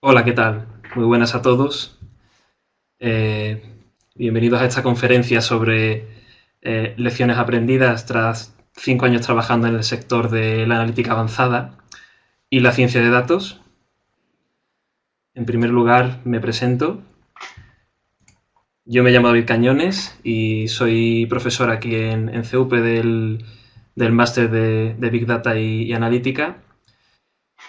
Hola, ¿qué tal? Muy buenas a todos. Eh, Bienvenidos a esta conferencia sobre lecciones aprendidas tras 5 años trabajando en el sector de la analítica avanzada y la ciencia de datos. En primer lugar, me presento. Yo me llamo David Cañones y soy profesor aquí en CUP del máster de Big Data y Analítica.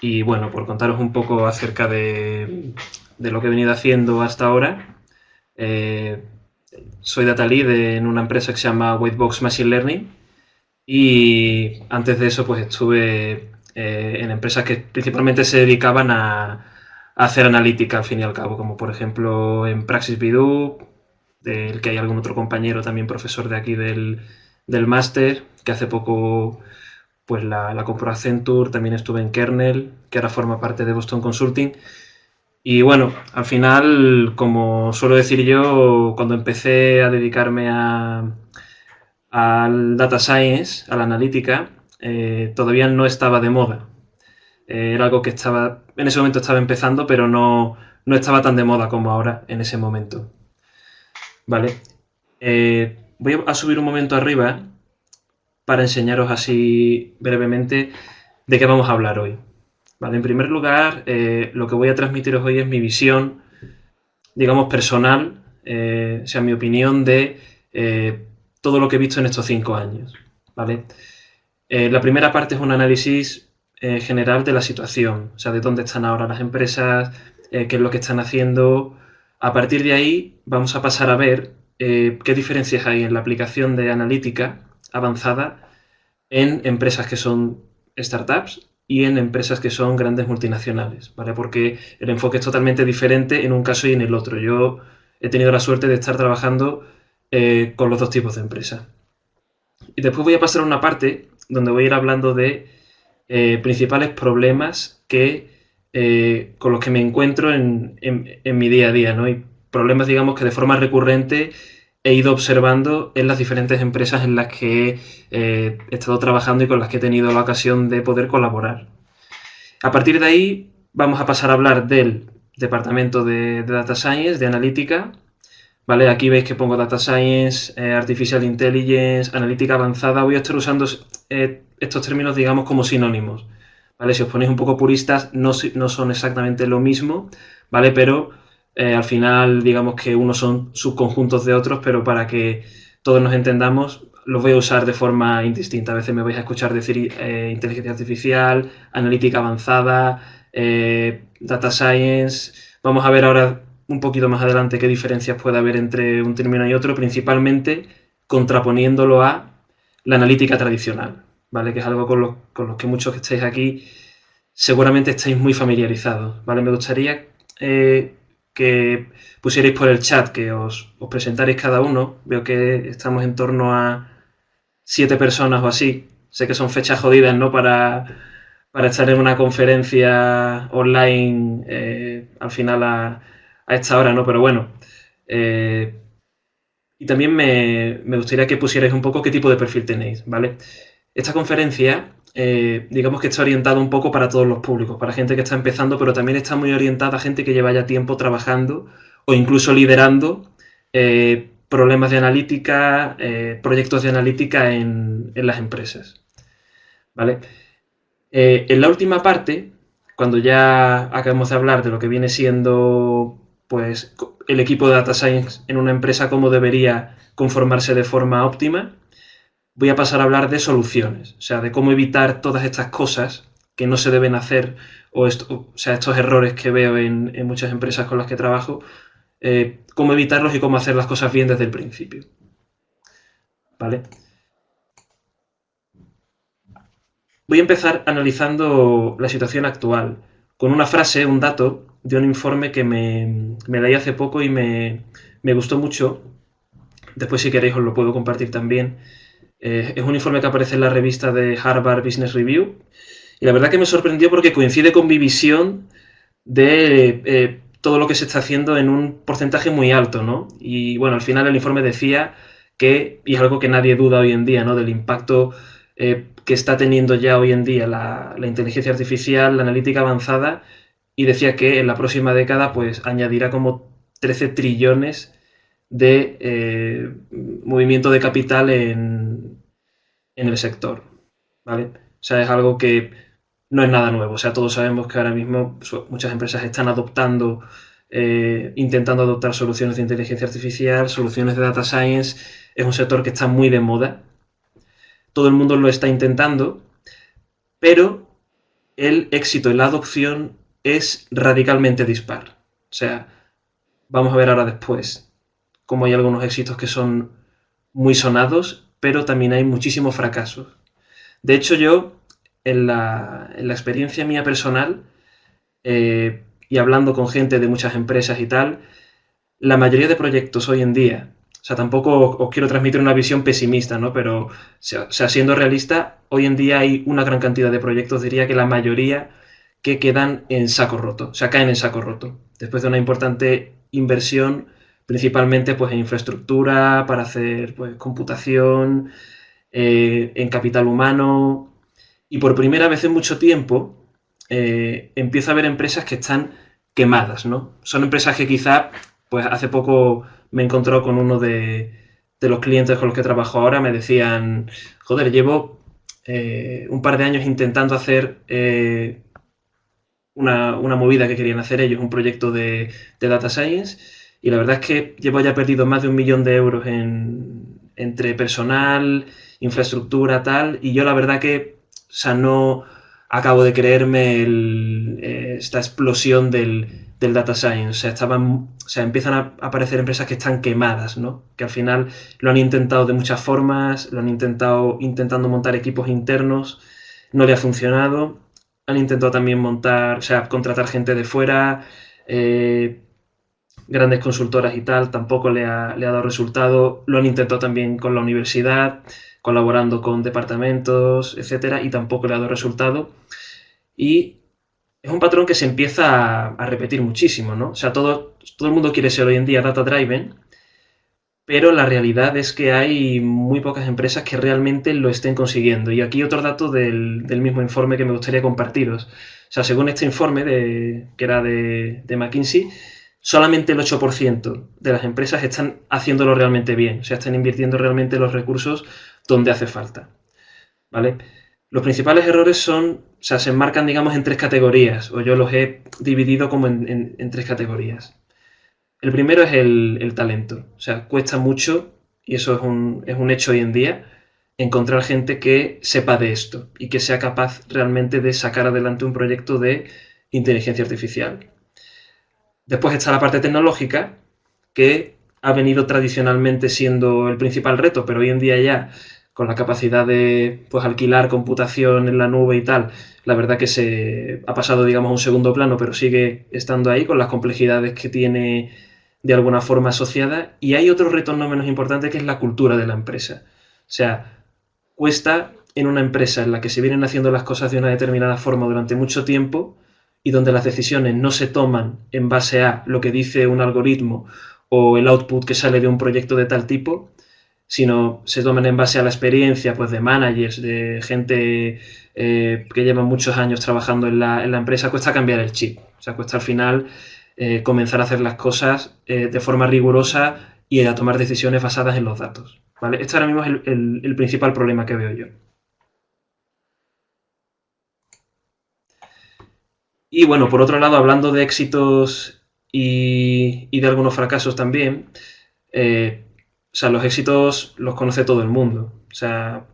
Y bueno, por contaros un poco acerca de lo que he venido haciendo hasta ahora, eh, soy data lead en una empresa que se llama Whitebox Machine Learning y antes de eso pues estuve en empresas que principalmente se dedicaban a hacer analítica al fin y al cabo, como por ejemplo en Praxis Bidoo, del que hay algún otro compañero también profesor de aquí del máster, que hace poco pues la compró Accenture. También estuve en Kernel, que ahora forma parte de Boston Consulting. Y bueno, al final, como suelo decir yo, cuando empecé a dedicarme al data science, a la analítica, todavía no estaba de moda. Era algo que estaba, en ese momento estaba empezando, pero no estaba tan de moda como ahora en ese momento. Vale. Voy a subir un momento arriba para enseñaros así brevemente de qué vamos a hablar hoy. Vale, en primer lugar, lo que voy a transmitiros hoy es mi visión, digamos, personal, o sea, mi opinión de todo lo que he visto en estos 5 años. ¿Vale? La primera parte es un análisis general de la situación, o sea, de dónde están ahora las empresas, qué es lo que están haciendo. A partir de ahí vamos a pasar a ver qué diferencias hay en la aplicación de analítica avanzada en empresas que son startups y en empresas que son grandes multinacionales, ¿vale? Porque el enfoque es totalmente diferente en un caso y en el otro. Yo he tenido la suerte de estar trabajando con los dos tipos de empresas. Y después voy a pasar a una parte donde voy a ir hablando de principales problemas con los que me encuentro en mi día a día, ¿no? Y problemas, digamos, que de forma recurrente he ido observando en las diferentes empresas en las que he estado trabajando y con las que he tenido la ocasión de poder colaborar. A partir de ahí vamos a pasar a hablar del departamento de Data Science, de analítica. ¿Vale? Aquí veis que pongo Data Science, Artificial Intelligence, analítica avanzada. Voy a estar usando estos términos, digamos, como sinónimos. ¿Vale? Si os ponéis un poco puristas, no son exactamente lo mismo, ¿vale? Pero al final, digamos que unos son subconjuntos de otros, pero para que todos nos entendamos, los voy a usar de forma indistinta. A veces me vais a escuchar decir inteligencia artificial, analítica avanzada, data science. Vamos a ver ahora un poquito más adelante qué diferencias puede haber entre un término y otro, principalmente contraponiéndolo a la analítica tradicional, ¿vale? Que es algo con lo que muchos que estáis aquí seguramente estáis muy familiarizados, ¿vale? Me gustaría que pusierais por el chat, que os presentarais cada uno. Veo que estamos en torno a 7 personas o así. Sé que son fechas jodidas, ¿no? Para estar en una conferencia online al final a esta hora, ¿no? Pero bueno. eh, y también me gustaría que pusierais un poco qué tipo de perfil tenéis, ¿vale? Esta conferencia, digamos que está orientada un poco para todos los públicos, para gente que está empezando, pero también está muy orientada a gente que lleva ya tiempo trabajando o incluso liderando problemas de analítica, proyectos de analítica en las empresas, ¿vale? En la última parte, cuando ya acabamos de hablar de lo que viene siendo pues, el equipo de Data Science en una empresa, cómo debería conformarse de forma óptima, voy a pasar a hablar de soluciones, o sea, de cómo evitar todas estas cosas que no se deben hacer, o sea, estos errores que veo en muchas empresas con las que trabajo, cómo evitarlos y cómo hacer las cosas bien desde el principio. ¿Vale? Voy a empezar analizando la situación actual con una frase, un dato de un informe que me leí hace poco y me gustó mucho. Después, si queréis, os lo puedo compartir también. Es un informe que aparece en la revista de Harvard Business Review. Y la verdad que me sorprendió porque coincide con mi visión de todo lo que se está haciendo en un porcentaje muy alto, ¿no? Y bueno, al final el informe decía que, y es algo que nadie duda hoy en día, ¿no? Del impacto que está teniendo ya hoy en día la inteligencia artificial, la analítica avanzada y decía que en la próxima década pues añadirá como 13 trillones de movimiento de capital en el sector, ¿vale? O sea, es algo que no es nada nuevo. O sea, todos sabemos que ahora mismo muchas empresas están adoptando, intentando adoptar soluciones de inteligencia artificial, soluciones de data science. Es un sector que está muy de moda. Todo el mundo lo está intentando, pero el éxito en la adopción es radicalmente dispar. O sea, vamos a ver ahora después cómo hay algunos éxitos que son muy sonados, pero también hay muchísimos fracasos. De hecho, yo, en la experiencia mía personal, y hablando con gente de muchas empresas y tal, la mayoría de proyectos hoy en día, o sea, tampoco os quiero transmitir una visión pesimista, ¿no? Pero, o sea, siendo realista, hoy en día hay una gran cantidad de proyectos, diría que la mayoría que quedan en saco roto, o sea, caen en saco roto, después de una importante inversión, principalmente pues en infraestructura, para hacer pues computación, en capital humano, y por primera vez en mucho tiempo empieza a haber empresas que están quemadas, ¿no? Son empresas que quizá, pues hace poco me he encontrado con uno de los clientes con los que trabajo ahora, me decían, joder, llevo un par de años intentando hacer una movida que querían hacer ellos, un proyecto de data science, y la verdad es que llevo ya perdido más de 1 millón de euros entre personal, infraestructura, tal, y yo la verdad que, o sea, no acabo de creerme esta explosión del data science. O sea, empiezan a aparecer empresas que están quemadas, ¿no? Que al final lo han intentado de muchas formas, lo han intentado intentando montar equipos internos, no le ha funcionado. Han intentado también montar, o sea, contratar gente de fuera, eh, grandes consultoras y tal, tampoco le ha dado resultado. Lo han intentado también con la universidad, colaborando con departamentos, etcétera, y tampoco le ha dado resultado. Y es un patrón que se empieza a repetir muchísimo, ¿no? O sea, todo el mundo quiere ser hoy en día data driven, pero la realidad es que hay muy pocas empresas que realmente lo estén consiguiendo. Y aquí otro dato del mismo informe que me gustaría compartiros. O sea, según este informe, que era de McKinsey, solamente el 8% de las empresas están haciéndolo realmente bien, o sea, están invirtiendo realmente los recursos donde hace falta, ¿vale? Los principales errores son, o sea, se enmarcan, digamos, en tres categorías, o yo los he dividido como en tres categorías. El primero es el talento, o sea, cuesta mucho, y eso es un hecho hoy en día, encontrar gente que sepa de esto y que sea capaz realmente de sacar adelante un proyecto de inteligencia artificial. Después está la parte tecnológica, que ha venido tradicionalmente siendo el principal reto, pero hoy en día ya, con la capacidad de pues, alquilar computación en la nube y tal, la verdad que se ha pasado, digamos, a un segundo plano, pero sigue estando ahí con las complejidades que tiene de alguna forma asociada. Y hay otro reto no menos importante, que es la cultura de la empresa. O sea, cuesta en una empresa en la que se vienen haciendo las cosas de una determinada forma durante mucho tiempo y donde las decisiones no se toman en base a lo que dice un algoritmo o el output que sale de un proyecto de tal tipo, sino se toman en base a la experiencia pues, de managers, de gente que lleva muchos años trabajando en la empresa, cuesta cambiar el chip. O sea, cuesta al final comenzar a hacer las cosas de forma rigurosa y a tomar decisiones basadas en los datos. ¿Vale? Este ahora mismo es el principal problema que veo yo. Y bueno, por otro lado, hablando de éxitos y de algunos fracasos también, o sea, los éxitos los conoce todo el mundo. O sea,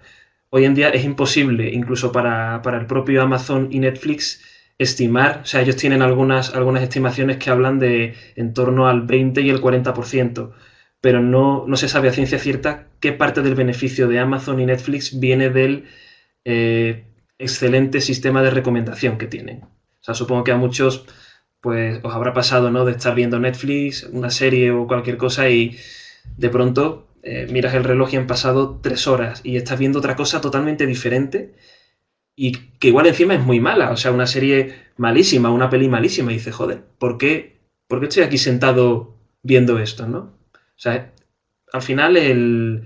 hoy en día es imposible, incluso para el propio Amazon y Netflix, estimar, o sea, ellos tienen algunas estimaciones que hablan de en torno al 20 y el 40%, pero no se sabe a ciencia cierta qué parte del beneficio de Amazon y Netflix viene del excelente sistema de recomendación que tienen. O sea, supongo que a muchos pues os habrá pasado, ¿no? De estar viendo Netflix, una serie o cualquier cosa y de pronto miras el reloj y han pasado 3 horas y estás viendo otra cosa totalmente diferente y que igual encima es muy mala, o sea, una serie malísima, una peli malísima y dices, joder, por qué estoy aquí sentado viendo esto, ¿no? O sea, al final el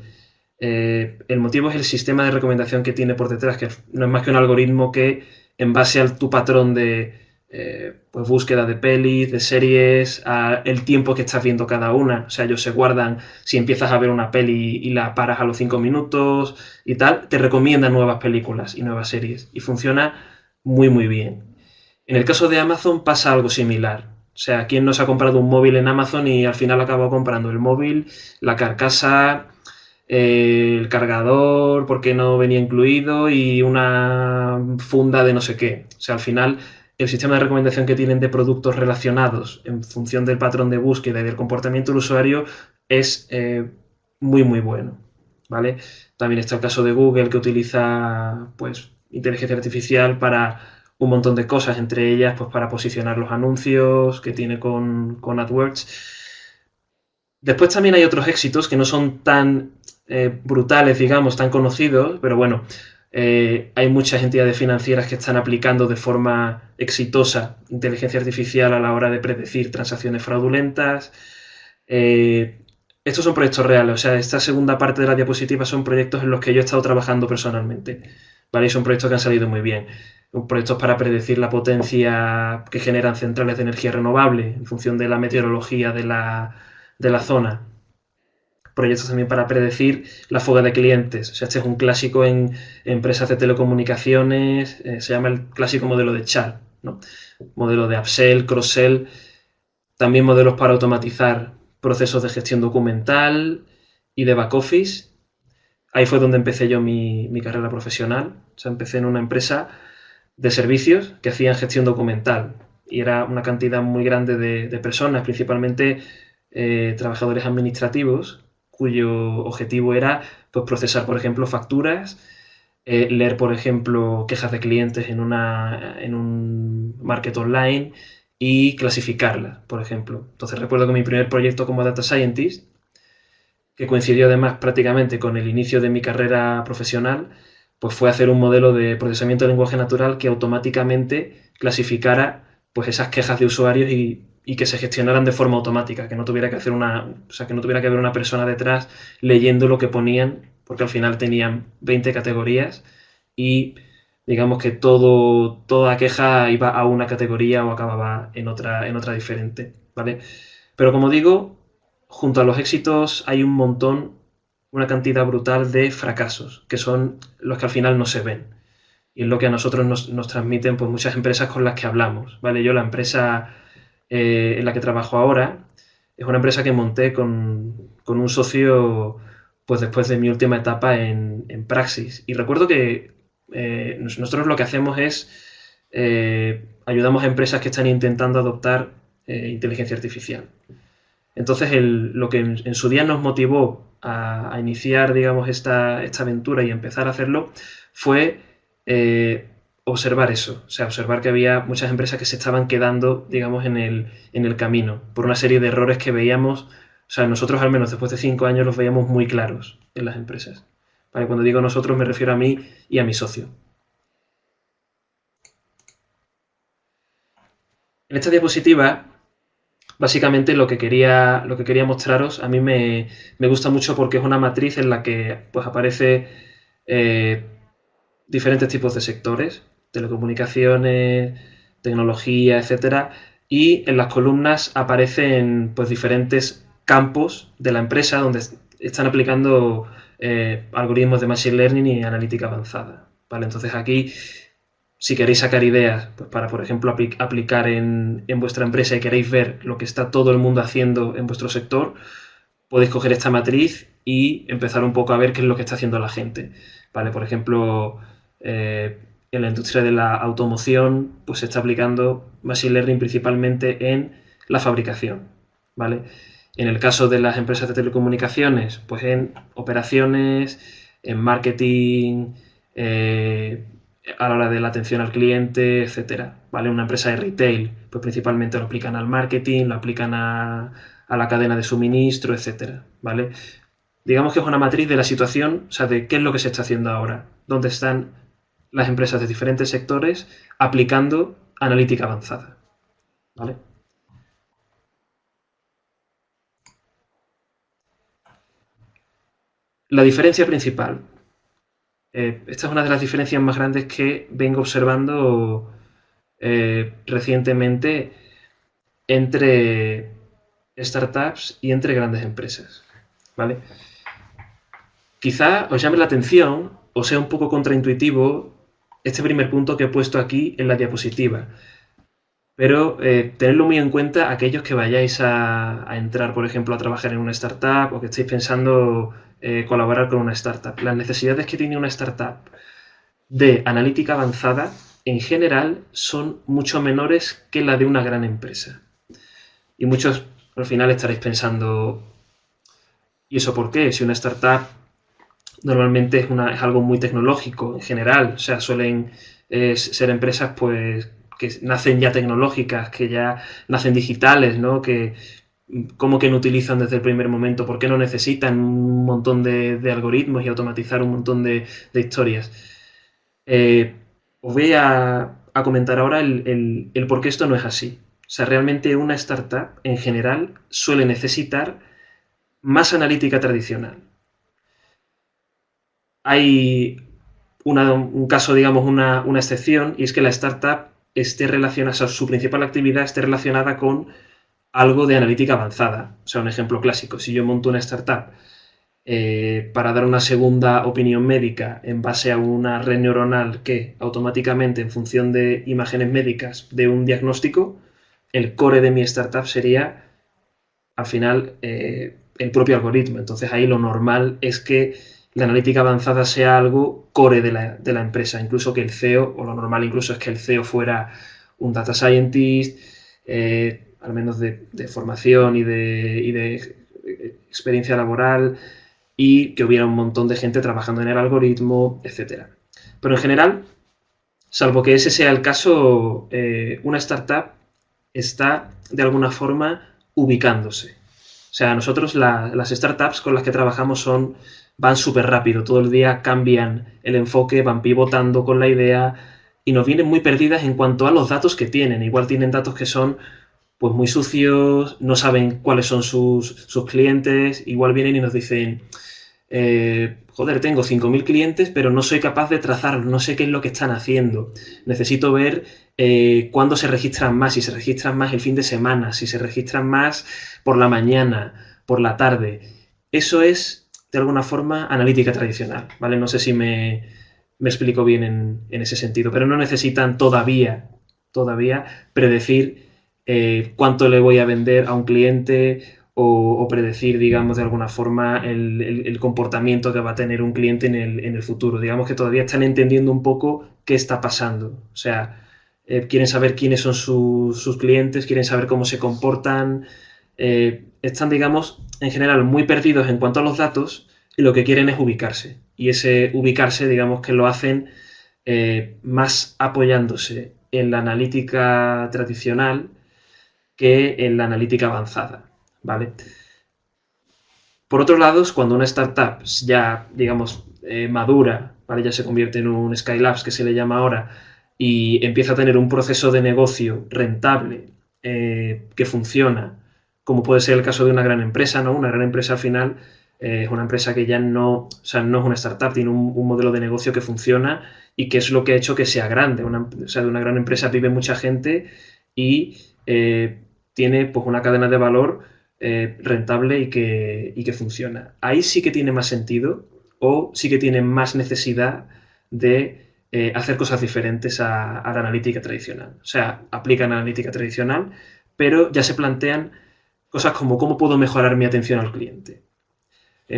motivo es el sistema de recomendación que tiene por detrás, que no es más que un algoritmo que en base a tu patrón pues búsqueda de pelis, de series, el tiempo que estás viendo cada una. O sea, ellos se guardan, si empiezas a ver una peli y la paras a los 5 minutos y tal, te recomiendan nuevas películas y nuevas series. Y funciona muy, muy bien. En el caso de Amazon pasa algo similar. O sea, ¿quién no se ha comprado un móvil en Amazon y al final acaba comprando el móvil, la carcasa, el cargador, porque no venía incluido, y una funda de no sé qué? O sea, al final el sistema de recomendación que tienen de productos relacionados en función del patrón de búsqueda y del comportamiento del usuario es muy, muy bueno. ¿Vale? También está el caso de Google, que utiliza pues inteligencia artificial para un montón de cosas, entre ellas pues para posicionar los anuncios que tiene con AdWords. Después también hay otros éxitos que no son tan brutales, digamos, tan conocidos, pero bueno, hay muchas entidades financieras que están aplicando de forma exitosa inteligencia artificial a la hora de predecir transacciones fraudulentas. Estos son proyectos reales, o sea, esta segunda parte de la diapositiva son proyectos en los que yo he estado trabajando personalmente, ¿vale? Y son proyectos que han salido muy bien. Proyectos para predecir la potencia que generan centrales de energía renovable en función de la meteorología de la zona. Proyectos también para predecir la fuga de clientes. O sea, este es un clásico en empresas de telecomunicaciones, se llama el clásico modelo de Char, ¿no? Modelo de upsell, cross-sell, también modelos para automatizar procesos de gestión documental y de back office. Ahí fue donde empecé yo mi carrera profesional. O sea, empecé en una empresa de servicios que hacían gestión documental y era una cantidad muy grande de personas, principalmente trabajadores administrativos, cuyo objetivo era pues, procesar, por ejemplo, facturas, leer, por ejemplo, quejas de clientes en un market online y clasificarlas, por ejemplo. Entonces recuerdo que mi primer proyecto como Data Scientist, que coincidió además prácticamente con el inicio de mi carrera profesional, pues fue hacer un modelo de procesamiento de lenguaje natural que automáticamente clasificara pues esas quejas de usuarios y que se gestionaran de forma automática, que no tuviera que hacer o sea, que no tuviera que haber una persona detrás leyendo lo que ponían, porque al final tenían 20 categorías y digamos que toda queja iba a una categoría o acababa en otra diferente, ¿vale? Pero como digo, junto a los éxitos hay un montón, una cantidad brutal de fracasos, que son los que al final no se ven. Y es lo que a nosotros nos transmiten pues, muchas empresas con las que hablamos. ¿Vale? Yo la empresa en la que trabajo ahora es una empresa que monté con un socio pues después de mi última etapa en Praxis. Y recuerdo que nosotros lo que hacemos es ayudamos a empresas que están intentando adoptar inteligencia artificial. Entonces, lo que en su día nos motivó a iniciar, digamos, esta aventura y empezar a hacerlo fue observar eso. O sea, observar que había muchas empresas que se estaban quedando, digamos, en el camino por una serie de errores que veíamos. O sea, nosotros al menos después de 5 años los veíamos muy claros en las empresas. ¿Vale? Cuando digo nosotros me refiero a mí y a mi socio. En esta diapositiva básicamente lo que quería mostraros, a mí me gusta mucho porque es una matriz en la que pues, aparece eh, diferentes tipos de sectores, telecomunicaciones, tecnología, etcétera, y en las columnas aparecen pues, diferentes campos de la empresa donde están aplicando algoritmos de machine learning y analítica avanzada. ¿Vale? Entonces aquí si queréis sacar ideas pues para, por ejemplo, aplicar en vuestra empresa y queréis ver lo que está todo el mundo haciendo en vuestro sector, podéis coger esta matriz y empezar un poco a ver qué es lo que está haciendo la gente. ¿Vale? Por ejemplo, en la industria de la automoción, pues se está aplicando Machine Learning principalmente en la fabricación. ¿Vale? En el caso de las empresas de telecomunicaciones, pues en operaciones, en marketing, a la hora de la atención al cliente, etcétera. ¿Vale? Una empresa de retail, pues principalmente lo aplican al marketing, lo aplican a la cadena de suministro, etcétera. ¿Vale? Digamos que es una matriz de la situación, o sea, de qué es lo que se está haciendo ahora, dónde están las empresas de diferentes sectores aplicando analítica avanzada. ¿Vale? La diferencia principal. Esta es una de las diferencias más grandes que vengo observando recientemente entre startups y entre grandes empresas, ¿vale? Quizá os llame la atención o sea un poco contraintuitivo este primer punto que he puesto aquí en la diapositiva. Pero tenedlo muy en cuenta aquellos que vayáis a entrar, por ejemplo, a trabajar en una startup o que estéis pensando colaborar con una startup. Las necesidades que tiene una startup de analítica avanzada en general son mucho menores que la de una gran empresa. Y muchos al final estaréis pensando, ¿y eso por qué? Si una startup normalmente es algo muy tecnológico en general, o sea, suelen ser empresas pues que nacen ya tecnológicas, que ya nacen digitales, ¿no? Que cómo que no utilizan desde el primer momento, por qué no necesitan un montón de algoritmos y automatizar un montón de historias. Eh, Os voy a comentar ahora el por qué esto no es así. O sea, realmente una startup en general suele necesitar más analítica tradicional. Hay un caso, digamos, una excepción, y es que la startup esté relacionada, o sea, su principal actividad esté relacionada con algo de analítica avanzada. O sea, un ejemplo clásico, si yo monto una startup para dar una segunda opinión médica en base a una red neuronal que automáticamente, en función de imágenes médicas, de un diagnóstico, el core de mi startup sería, al final, el propio algoritmo. Entonces ahí lo normal es que la analítica avanzada sea algo core de la empresa, incluso que el CEO, o lo normal incluso es que el CEO fuera un data scientist, al menos de formación y de experiencia laboral, y que hubiera un montón de gente trabajando en el algoritmo, etcétera. Pero en general, salvo que ese sea el caso, una startup está de alguna forma ubicándose. O sea, nosotros las startups con las que trabajamos van súper rápido, todo el día cambian el enfoque, van pivotando con la idea y nos vienen muy perdidas en cuanto a los datos que tienen. Igual tienen datos que son pues muy sucios, no saben cuáles son sus clientes, igual vienen y nos dicen, joder, tengo 5.000 clientes, pero no soy capaz de trazarlos, no sé qué es lo que están haciendo. Necesito ver cuándo se registran más, si se registran más el fin de semana, si se registran más por la mañana, por la tarde. Eso es, de alguna forma, analítica tradicional, ¿vale? No sé si me explico bien en ese sentido, pero no necesitan todavía predecir cuánto le voy a vender a un cliente o predecir, digamos, de alguna forma el comportamiento que va a tener un cliente en el futuro. Digamos que todavía están entendiendo un poco qué está pasando. O sea, quieren saber quiénes son sus clientes, quieren saber cómo se comportan. Están, digamos, en general muy perdidos en cuanto a los datos y lo que quieren es ubicarse. Y ese ubicarse, digamos que lo hacen más apoyándose en la analítica tradicional que en la analítica avanzada, ¿vale? Por otro lado, cuando una startup ya, digamos, madura, ¿vale? Ya se convierte en un Skylabs, que se le llama ahora, y empieza a tener un proceso de negocio rentable que funciona, como puede ser el caso de una gran empresa, ¿no? Una gran empresa al final es una empresa que ya no, o sea, no es una startup, tiene un modelo de negocio que funciona y que es lo que ha hecho que sea grande. O sea, de una gran empresa vive mucha gente y tiene pues una cadena de valor rentable y que funciona. Ahí sí que tiene más sentido o sí que tiene más necesidad de hacer cosas diferentes a la analítica tradicional. O sea, aplican analítica tradicional, pero ya se plantean cosas como cómo puedo mejorar mi atención al cliente.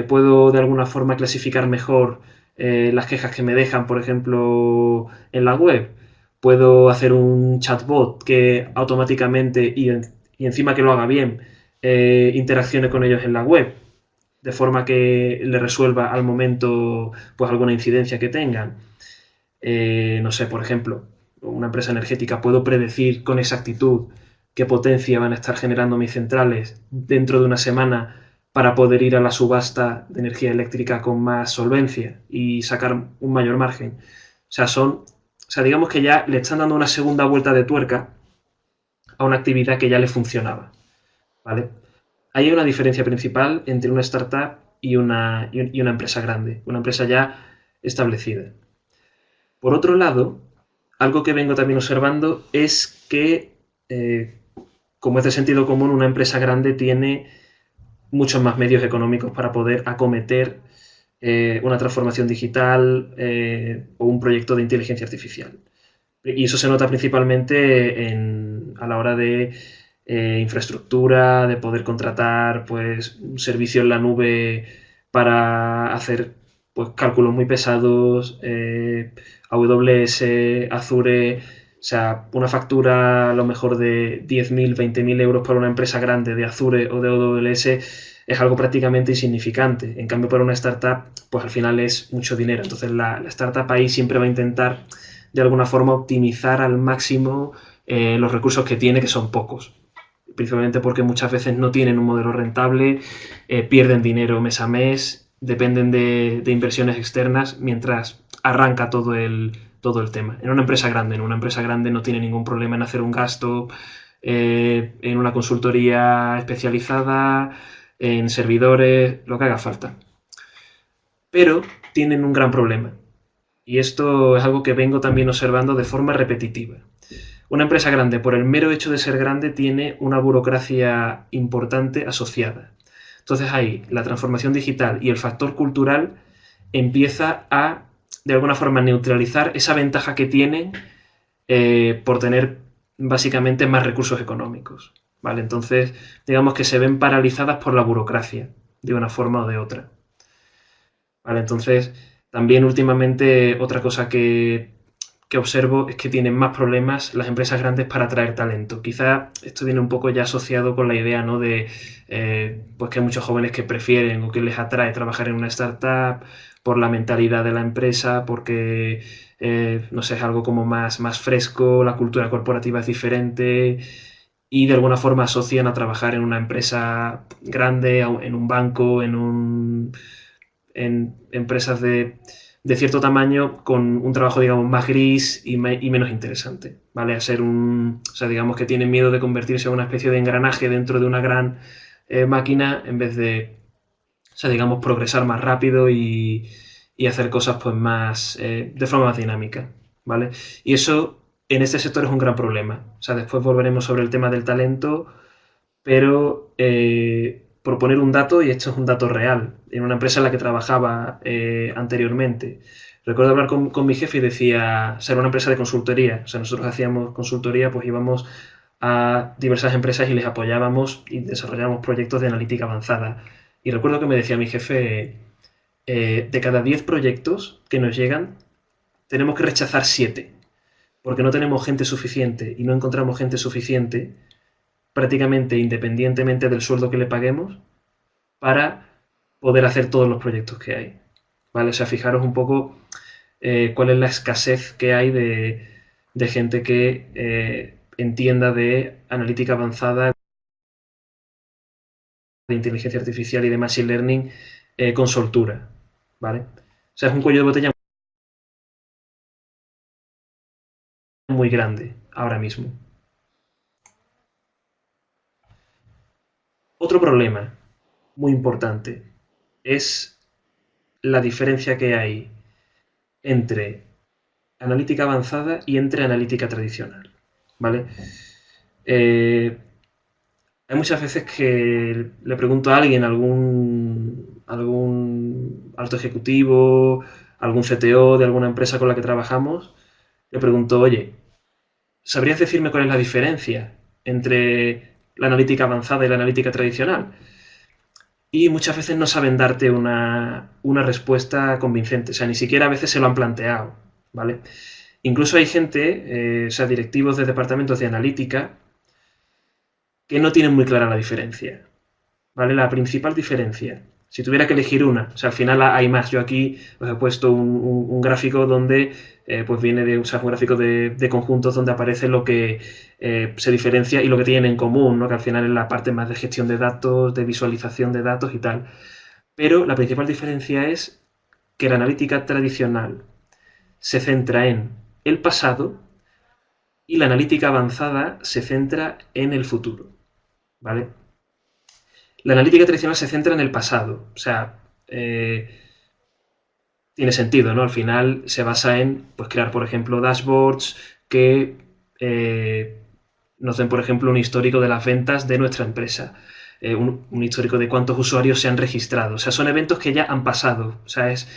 Puedo de alguna forma clasificar mejor las quejas que me dejan, por ejemplo, en la web. Puedo hacer un chatbot que automáticamente y encima que lo haga bien, interaccione con ellos en la web, de forma que le resuelva al momento pues alguna incidencia que tengan. No sé, por ejemplo, una empresa energética, puedo predecir con exactitud qué potencia van a estar generando mis centrales dentro de una semana para poder ir a la subasta de energía eléctrica con más solvencia y sacar un mayor margen. O sea, digamos que ya le están dando una segunda vuelta de tuerca a una actividad que ya le funcionaba, ¿vale? Ahí hay una diferencia principal entre una startup y una empresa grande, una empresa ya establecida. Por otro lado, algo que vengo también observando es que, como es de sentido común, una empresa grande tiene muchos más medios económicos para poder acometer una transformación digital o un proyecto de inteligencia artificial. Y eso se nota principalmente a la hora de infraestructura, de poder contratar pues, un servicio en la nube para hacer pues, cálculos muy pesados, AWS, Azure, o sea, una factura a lo mejor de 10.000, 20.000 euros para una empresa grande de Azure o de AWS es algo prácticamente insignificante. En cambio, para una startup, pues al final es mucho dinero. Entonces, la startup ahí siempre va a intentar, de alguna forma, optimizar al máximo los recursos que tiene, que son pocos. Principalmente porque muchas veces no tienen un modelo rentable, pierden dinero mes a mes, dependen de inversiones externas, mientras arranca todo el tema. En una empresa grande no tiene ningún problema en hacer un gasto en una consultoría especializada, en servidores, lo que haga falta. Pero tienen un gran problema. Y esto es algo que vengo también observando de forma repetitiva. Una empresa grande, por el mero hecho de ser grande, tiene una burocracia importante asociada. Entonces ahí la transformación digital y el factor cultural empieza a, de alguna forma, neutralizar esa ventaja que tienen por tener básicamente más recursos económicos. ¿Vale? Entonces, digamos que se ven paralizadas por la burocracia, de una forma o de otra. ¿Vale? Entonces, también últimamente otra cosa que observo es que tienen más problemas las empresas grandes para atraer talento. Quizá esto viene un poco ya asociado con la idea, ¿no? De pues que hay muchos jóvenes que prefieren o que les atrae trabajar en una startup por la mentalidad de la empresa, porque no sé, es algo como más fresco, la cultura corporativa es diferente y de alguna forma asocian a trabajar en una empresa grande, en un banco, en empresas de cierto tamaño con un trabajo, digamos, más gris y menos interesante, ¿vale? O sea, digamos que tienen miedo de convertirse en una especie de engranaje dentro de una gran máquina en vez de, o sea, digamos, progresar más rápido y hacer cosas pues más, de forma más dinámica, ¿vale? Y eso en este sector es un gran problema. O sea, después volveremos sobre el tema del talento, pero por poner un dato, y esto es un dato real, en una empresa en la que trabajaba anteriormente, recuerdo hablar con mi jefe y decía, o sea, era una empresa de consultoría, o sea, nosotros hacíamos consultoría, pues íbamos a diversas empresas y les apoyábamos y desarrollábamos proyectos de analítica avanzada. Y recuerdo que me decía mi jefe, de cada 10 proyectos que nos llegan, tenemos que rechazar 7 porque no tenemos gente suficiente y no encontramos gente suficiente prácticamente independientemente del sueldo que le paguemos para poder hacer todos los proyectos que hay. ¿Vale? O sea, fijaros un poco cuál es la escasez que hay de gente que entienda de analítica avanzada, de inteligencia artificial y de machine learning con soltura. ¿Vale? O sea, es un cuello de botella muy grande ahora mismo. Otro problema muy importante es la diferencia que hay entre analítica avanzada y entre analítica tradicional. ¿Vale? Eh, hay muchas veces que le pregunto a alguien, algún alto ejecutivo, algún CTO de alguna empresa con la que trabajamos, le pregunto, oye, ¿sabrías decirme cuál es la diferencia entre la analítica avanzada y la analítica tradicional? Y muchas veces no saben darte una respuesta convincente, o sea, ni siquiera a veces se lo han planteado, ¿vale? Incluso hay gente, o sea, directivos de departamentos de analítica, que no tienen muy clara la diferencia, ¿vale? La principal diferencia, si tuviera que elegir una, o sea, al final hay más. Yo aquí os he puesto un gráfico donde, pues viene de usar un gráfico de conjuntos donde aparece lo que se diferencia y lo que tienen en común, ¿no? Que al final es la parte más de gestión de datos, de visualización de datos y tal. Pero la principal diferencia es que la analítica tradicional se centra en el pasado y la analítica avanzada se centra en el futuro, ¿vale? La analítica tradicional se centra en el pasado, o sea, tiene sentido, ¿no? Al final se basa en pues, crear, por ejemplo, dashboards que nos den, por ejemplo, un histórico de las ventas de nuestra empresa, un histórico de cuántos usuarios se han registrado. O sea, son eventos que ya han pasado. O sea, es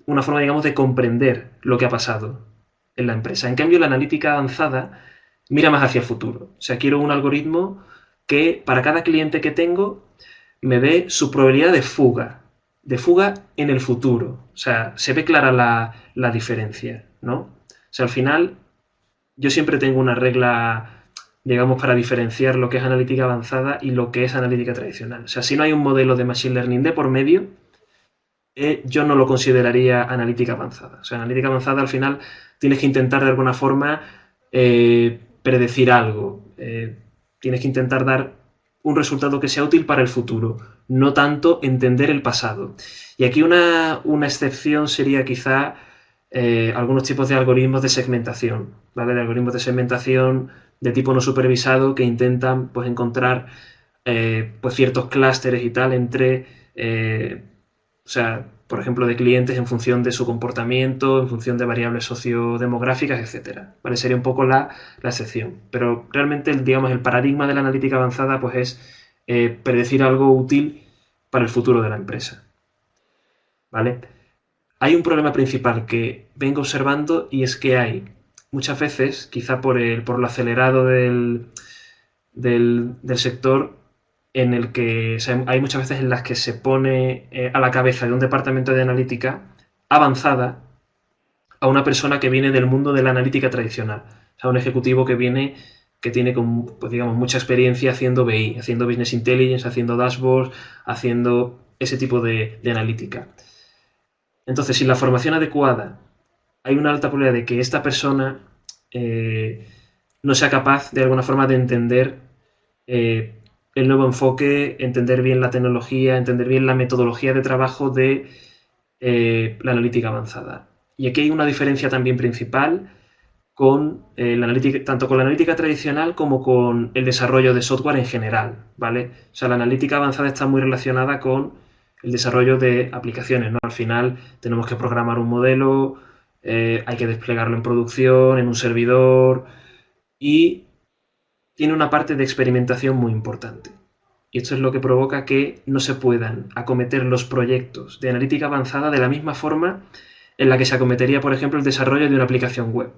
una forma, digamos, de comprender lo que ha pasado en la empresa. En cambio, la analítica avanzada mira más hacia el futuro. O sea, quiero un algoritmo que para cada cliente que tengo me dé su probabilidad de fuga en el futuro. O sea, se ve clara la diferencia, ¿no? O sea, al final yo siempre tengo una regla, digamos, para diferenciar lo que es analítica avanzada y lo que es analítica tradicional. O sea, si no hay un modelo de Machine Learning de por medio, yo no lo consideraría analítica avanzada. O sea, analítica avanzada al final tienes que intentar de alguna forma predecir algo. Tienes que intentar dar un resultado que sea útil para el futuro, no tanto entender el pasado. Y aquí una excepción sería quizá algunos tipos de algoritmos de segmentación, ¿vale? De algoritmos de segmentación de tipo no supervisado que intentan pues, encontrar pues, ciertos clústeres y tal entre, o sea, por ejemplo, de clientes en función de su comportamiento, en función de variables sociodemográficas, etcétera. ¿Vale? Sería un poco la excepción. Pero realmente, digamos, el paradigma de la analítica avanzada pues, es predecir algo útil para el futuro de la empresa. ¿Vale? Hay un problema principal que vengo observando y es que hay muchas veces, quizá por lo acelerado del sector, en el que o sea, hay muchas veces en las que se pone a la cabeza de un departamento de analítica avanzada a una persona que viene del mundo de la analítica tradicional. O sea, un ejecutivo que tiene pues, digamos, mucha experiencia haciendo BI, haciendo Business Intelligence, haciendo dashboards, haciendo ese tipo de analítica. Entonces, sin la formación adecuada, hay una alta probabilidad de que esta persona no sea capaz de alguna forma de entender el nuevo enfoque, entender bien la tecnología, entender bien la metodología de trabajo de la analítica avanzada. Y aquí hay una diferencia también principal con la analítica, tanto con la analítica tradicional como con el desarrollo de software en general, ¿vale? O sea, la analítica avanzada está muy relacionada con el desarrollo de aplicaciones, ¿no? Al final tenemos que programar un modelo, hay que desplegarlo en producción, en un servidor y tiene una parte de experimentación muy importante. Y esto es lo que provoca que no se puedan acometer los proyectos de analítica avanzada de la misma forma en la que se acometería, por ejemplo, el desarrollo de una aplicación web.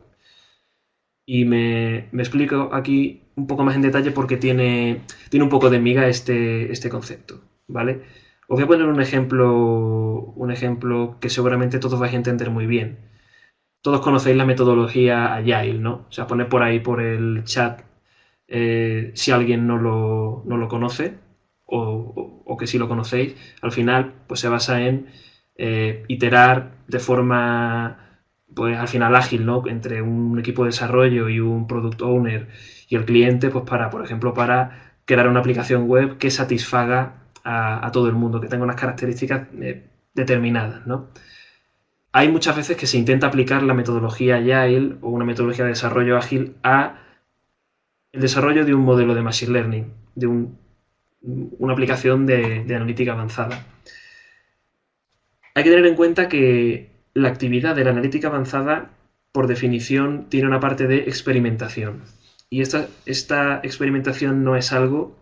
Y me explico aquí un poco más en detalle porque tiene un poco de miga este concepto, ¿vale? Os voy a poner un ejemplo que seguramente todos vais a entender muy bien. Todos conocéis la metodología Agile, ¿no? O sea, poner por ahí por el chat si alguien no lo conoce o que sí lo conocéis. Al final, pues se basa en iterar de forma pues al final ágil, ¿no? Entre un equipo de desarrollo y un product owner y el cliente, pues por ejemplo, para crear una aplicación web que satisfaga a todo el mundo, que tenga unas características determinadas, ¿no? Hay muchas veces que se intenta aplicar la metodología Agile o una metodología de desarrollo ágil a el desarrollo de un modelo de Machine Learning, de una aplicación de analítica avanzada. Hay que tener en cuenta que la actividad de la analítica avanzada, por definición, tiene una parte de experimentación. Y esta experimentación no es algo,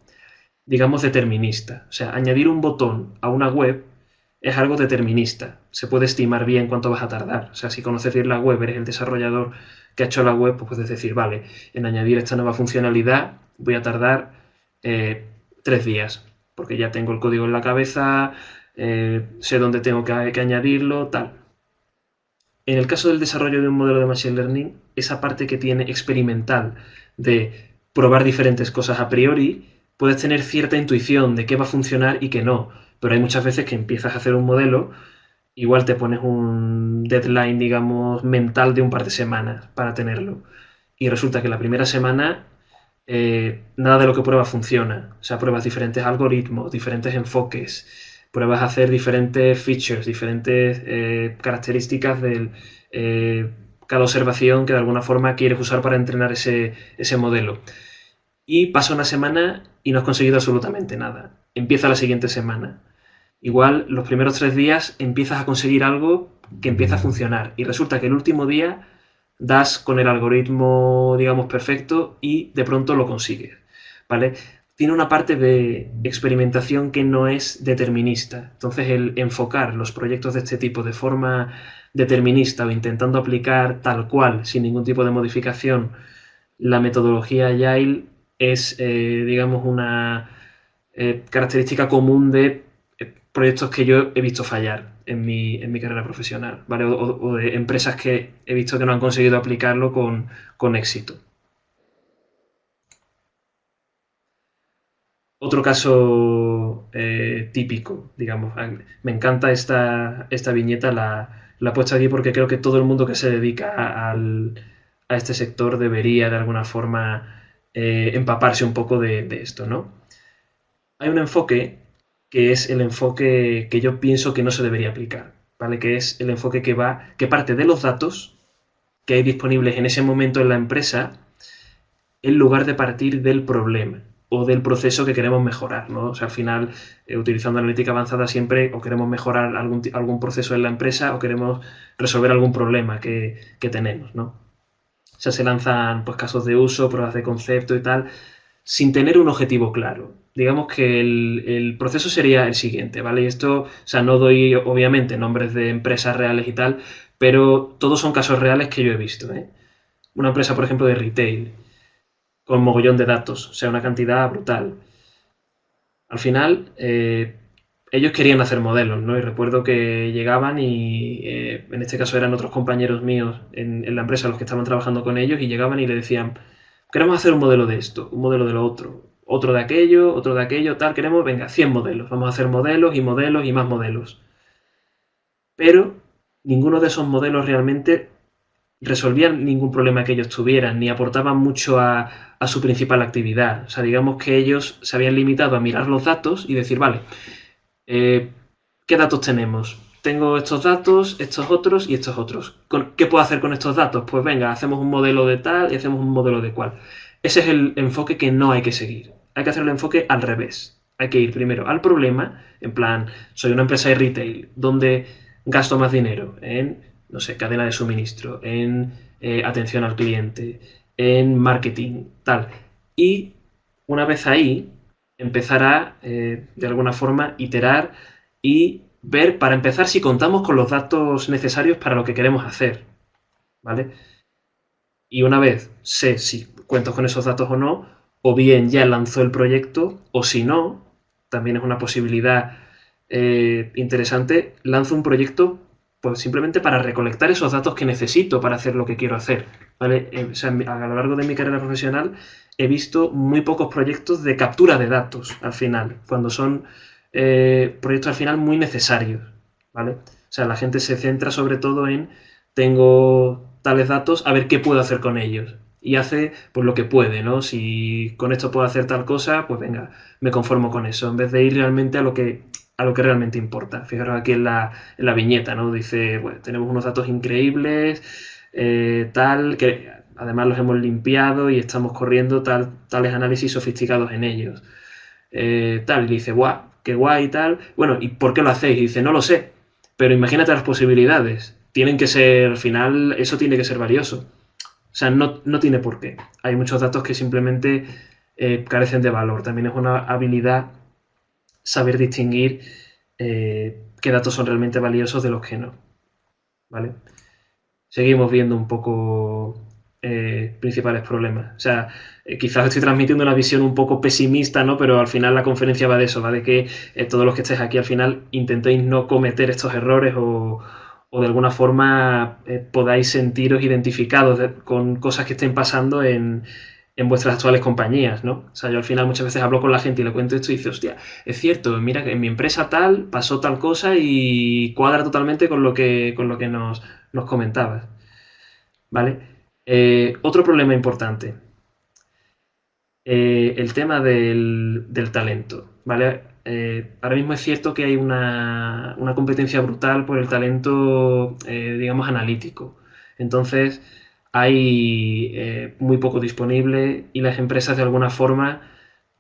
digamos, determinista. O sea, añadir un botón a una web es algo determinista. Se puede estimar bien cuánto vas a tardar. O sea, si conoces bien la web, eres el desarrollador que ha hecho la web, pues puedes decir, vale, en añadir esta nueva funcionalidad voy a tardar 3 días, porque ya tengo el código en la cabeza, sé dónde tengo que añadirlo, tal. En el caso del desarrollo de un modelo de Machine Learning, esa parte que tiene experimental de probar diferentes cosas a priori, puedes tener cierta intuición de qué va a funcionar y qué no, pero hay muchas veces que empiezas a hacer un modelo, igual te pones un deadline, digamos, mental de un par de semanas para tenerlo. Y resulta que la primera semana nada de lo que pruebas funciona. O sea, pruebas diferentes algoritmos, diferentes enfoques, pruebas a hacer diferentes features, diferentes características de cada observación que de alguna forma quieres usar para entrenar ese modelo. Y pasa una semana y no has conseguido absolutamente nada. Empieza la siguiente semana. Igual los primeros 3 días empiezas a conseguir algo que empieza a funcionar. Y resulta que el último día das con el algoritmo, digamos, perfecto y de pronto lo consigues, ¿vale? Tiene una parte de experimentación que no es determinista. Entonces, el enfocar los proyectos de este tipo de forma determinista o intentando aplicar tal cual, sin ningún tipo de modificación, la metodología Agile es, digamos, una característica común de proyectos que yo he visto fallar en mi carrera profesional, ¿vale? O de empresas que he visto que no han conseguido aplicarlo con éxito. Otro caso típico, digamos, me encanta esta viñeta, la he puesto aquí porque creo que todo el mundo que se dedica a este sector debería de alguna forma empaparse un poco de esto, ¿no? Hay un enfoque que es el enfoque que yo pienso que no se debería aplicar, ¿vale? Que es el enfoque que parte de los datos que hay disponibles en ese momento en la empresa en lugar de partir del problema o del proceso que queremos mejorar, ¿no? O sea, al final, utilizando analítica avanzada siempre o queremos mejorar algún proceso en la empresa o queremos resolver algún problema que tenemos, ¿no? O sea, se lanzan pues, casos de uso, pruebas de concepto y tal, sin tener un objetivo claro. Digamos que el proceso sería el siguiente, ¿vale? Y esto, o sea, no doy obviamente nombres de empresas reales y tal, pero todos son casos reales que yo he visto, ¿eh? Una empresa, por ejemplo, de retail, con mogollón de datos, o sea, una cantidad brutal. Al final, ellos querían hacer modelos, ¿no? Y recuerdo que llegaban y, en este caso eran otros compañeros míos en la empresa los que estaban trabajando con ellos y llegaban y le decían, queremos hacer un modelo de esto, un modelo de lo otro de aquello, tal, queremos, venga, 100 modelos, vamos a hacer modelos y modelos y más modelos. Pero ninguno de esos modelos realmente resolvían ningún problema que ellos tuvieran, ni aportaban mucho a su principal actividad. O sea, digamos que ellos se habían limitado a mirar los datos y decir, vale, eh, ¿qué datos tenemos? Tengo estos datos, estos otros y estos otros. ¿Qué puedo hacer con estos datos? Pues venga, hacemos un modelo de tal y hacemos un modelo de cual. Ese es el enfoque que no hay que seguir. Hay que hacer el enfoque al revés. Hay que ir primero al problema, en plan, soy una empresa de retail, donde gasto más dinero en, no sé, cadena de suministro, en atención al cliente, en marketing, tal. Y una vez ahí, empezar a, de alguna forma, iterar y ver, para empezar, si contamos con los datos necesarios para lo que queremos hacer, ¿vale? Y una vez sé si cuento con esos datos o no, o bien ya lanzó el proyecto, o si no, también es una posibilidad interesante, lanzo un proyecto pues simplemente para recolectar esos datos que necesito para hacer lo que quiero hacer, ¿vale? O sea, a lo largo de mi carrera profesional he visto muy pocos proyectos de captura de datos al final, cuando son proyectos al final muy necesarios, ¿vale? O sea, la gente se centra sobre todo en tengo tales datos, a ver qué puedo hacer con ellos. Y hace pues lo que puede, ¿no? Si con esto puedo hacer tal cosa, pues venga, me conformo con eso, en vez de ir realmente a lo que realmente importa. Fijaros aquí en la viñeta, ¿no? Dice, bueno, tenemos unos datos increíbles, tal, que además los hemos limpiado y estamos corriendo tales análisis sofisticados en ellos. Tal, y dice, guau, qué guay y tal. Bueno, ¿y por qué lo hacéis? Y dice, no lo sé, pero imagínate las posibilidades. Tienen que ser, al final, eso tiene que ser valioso. O sea, no tiene por qué. Hay muchos datos que simplemente carecen de valor. También es una habilidad saber distinguir qué datos son realmente valiosos de los que no. ¿Vale? Seguimos viendo un poco principales problemas. O sea, quizás estoy transmitiendo una visión un poco pesimista, ¿no? Pero al final la conferencia va de eso, va de que todos los que estéis aquí al final intentéis no cometer estos errores o de alguna forma podáis sentiros identificados con cosas que estén pasando en vuestras actuales compañías, ¿no? O sea, yo al final muchas veces hablo con la gente y le cuento esto y dice, hostia, es cierto, mira que en mi empresa tal pasó tal cosa y cuadra totalmente con lo que nos comentabas, ¿vale? Otro problema importante, el tema del talento, ¿vale? Ahora mismo es cierto que hay una competencia brutal por el talento, digamos, analítico. Entonces, hay muy poco disponible y las empresas de alguna forma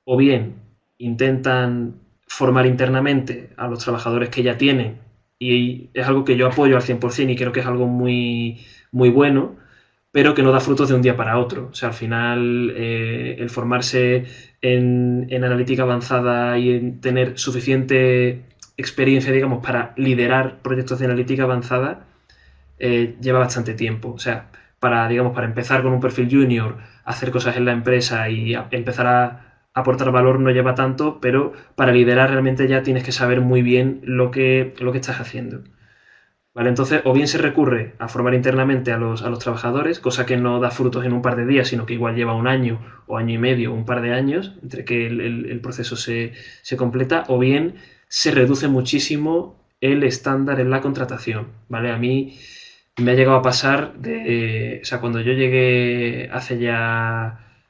o bien intentan formar internamente a los trabajadores que ya tienen y es algo que yo apoyo al 100% y creo que es algo muy, muy bueno, pero que no da frutos de un día para otro. O sea, al final el formarse en analítica avanzada y en tener suficiente experiencia, digamos, para liderar proyectos de analítica avanzada, lleva bastante tiempo. O sea, para, digamos, para empezar con un perfil junior, hacer cosas en la empresa y empezar a aportar valor no lleva tanto, pero para liderar realmente ya tienes que saber muy bien lo que estás haciendo. ¿Vale? Entonces, o bien se recurre a formar internamente a los trabajadores, cosa que no da frutos en un par de días, sino que igual lleva un año o año y medio, un par de años, entre que el proceso se completa, o bien se reduce muchísimo el estándar en la contratación. ¿Vale? A mí me ha llegado a pasar o sea, cuando yo llegué hace ya,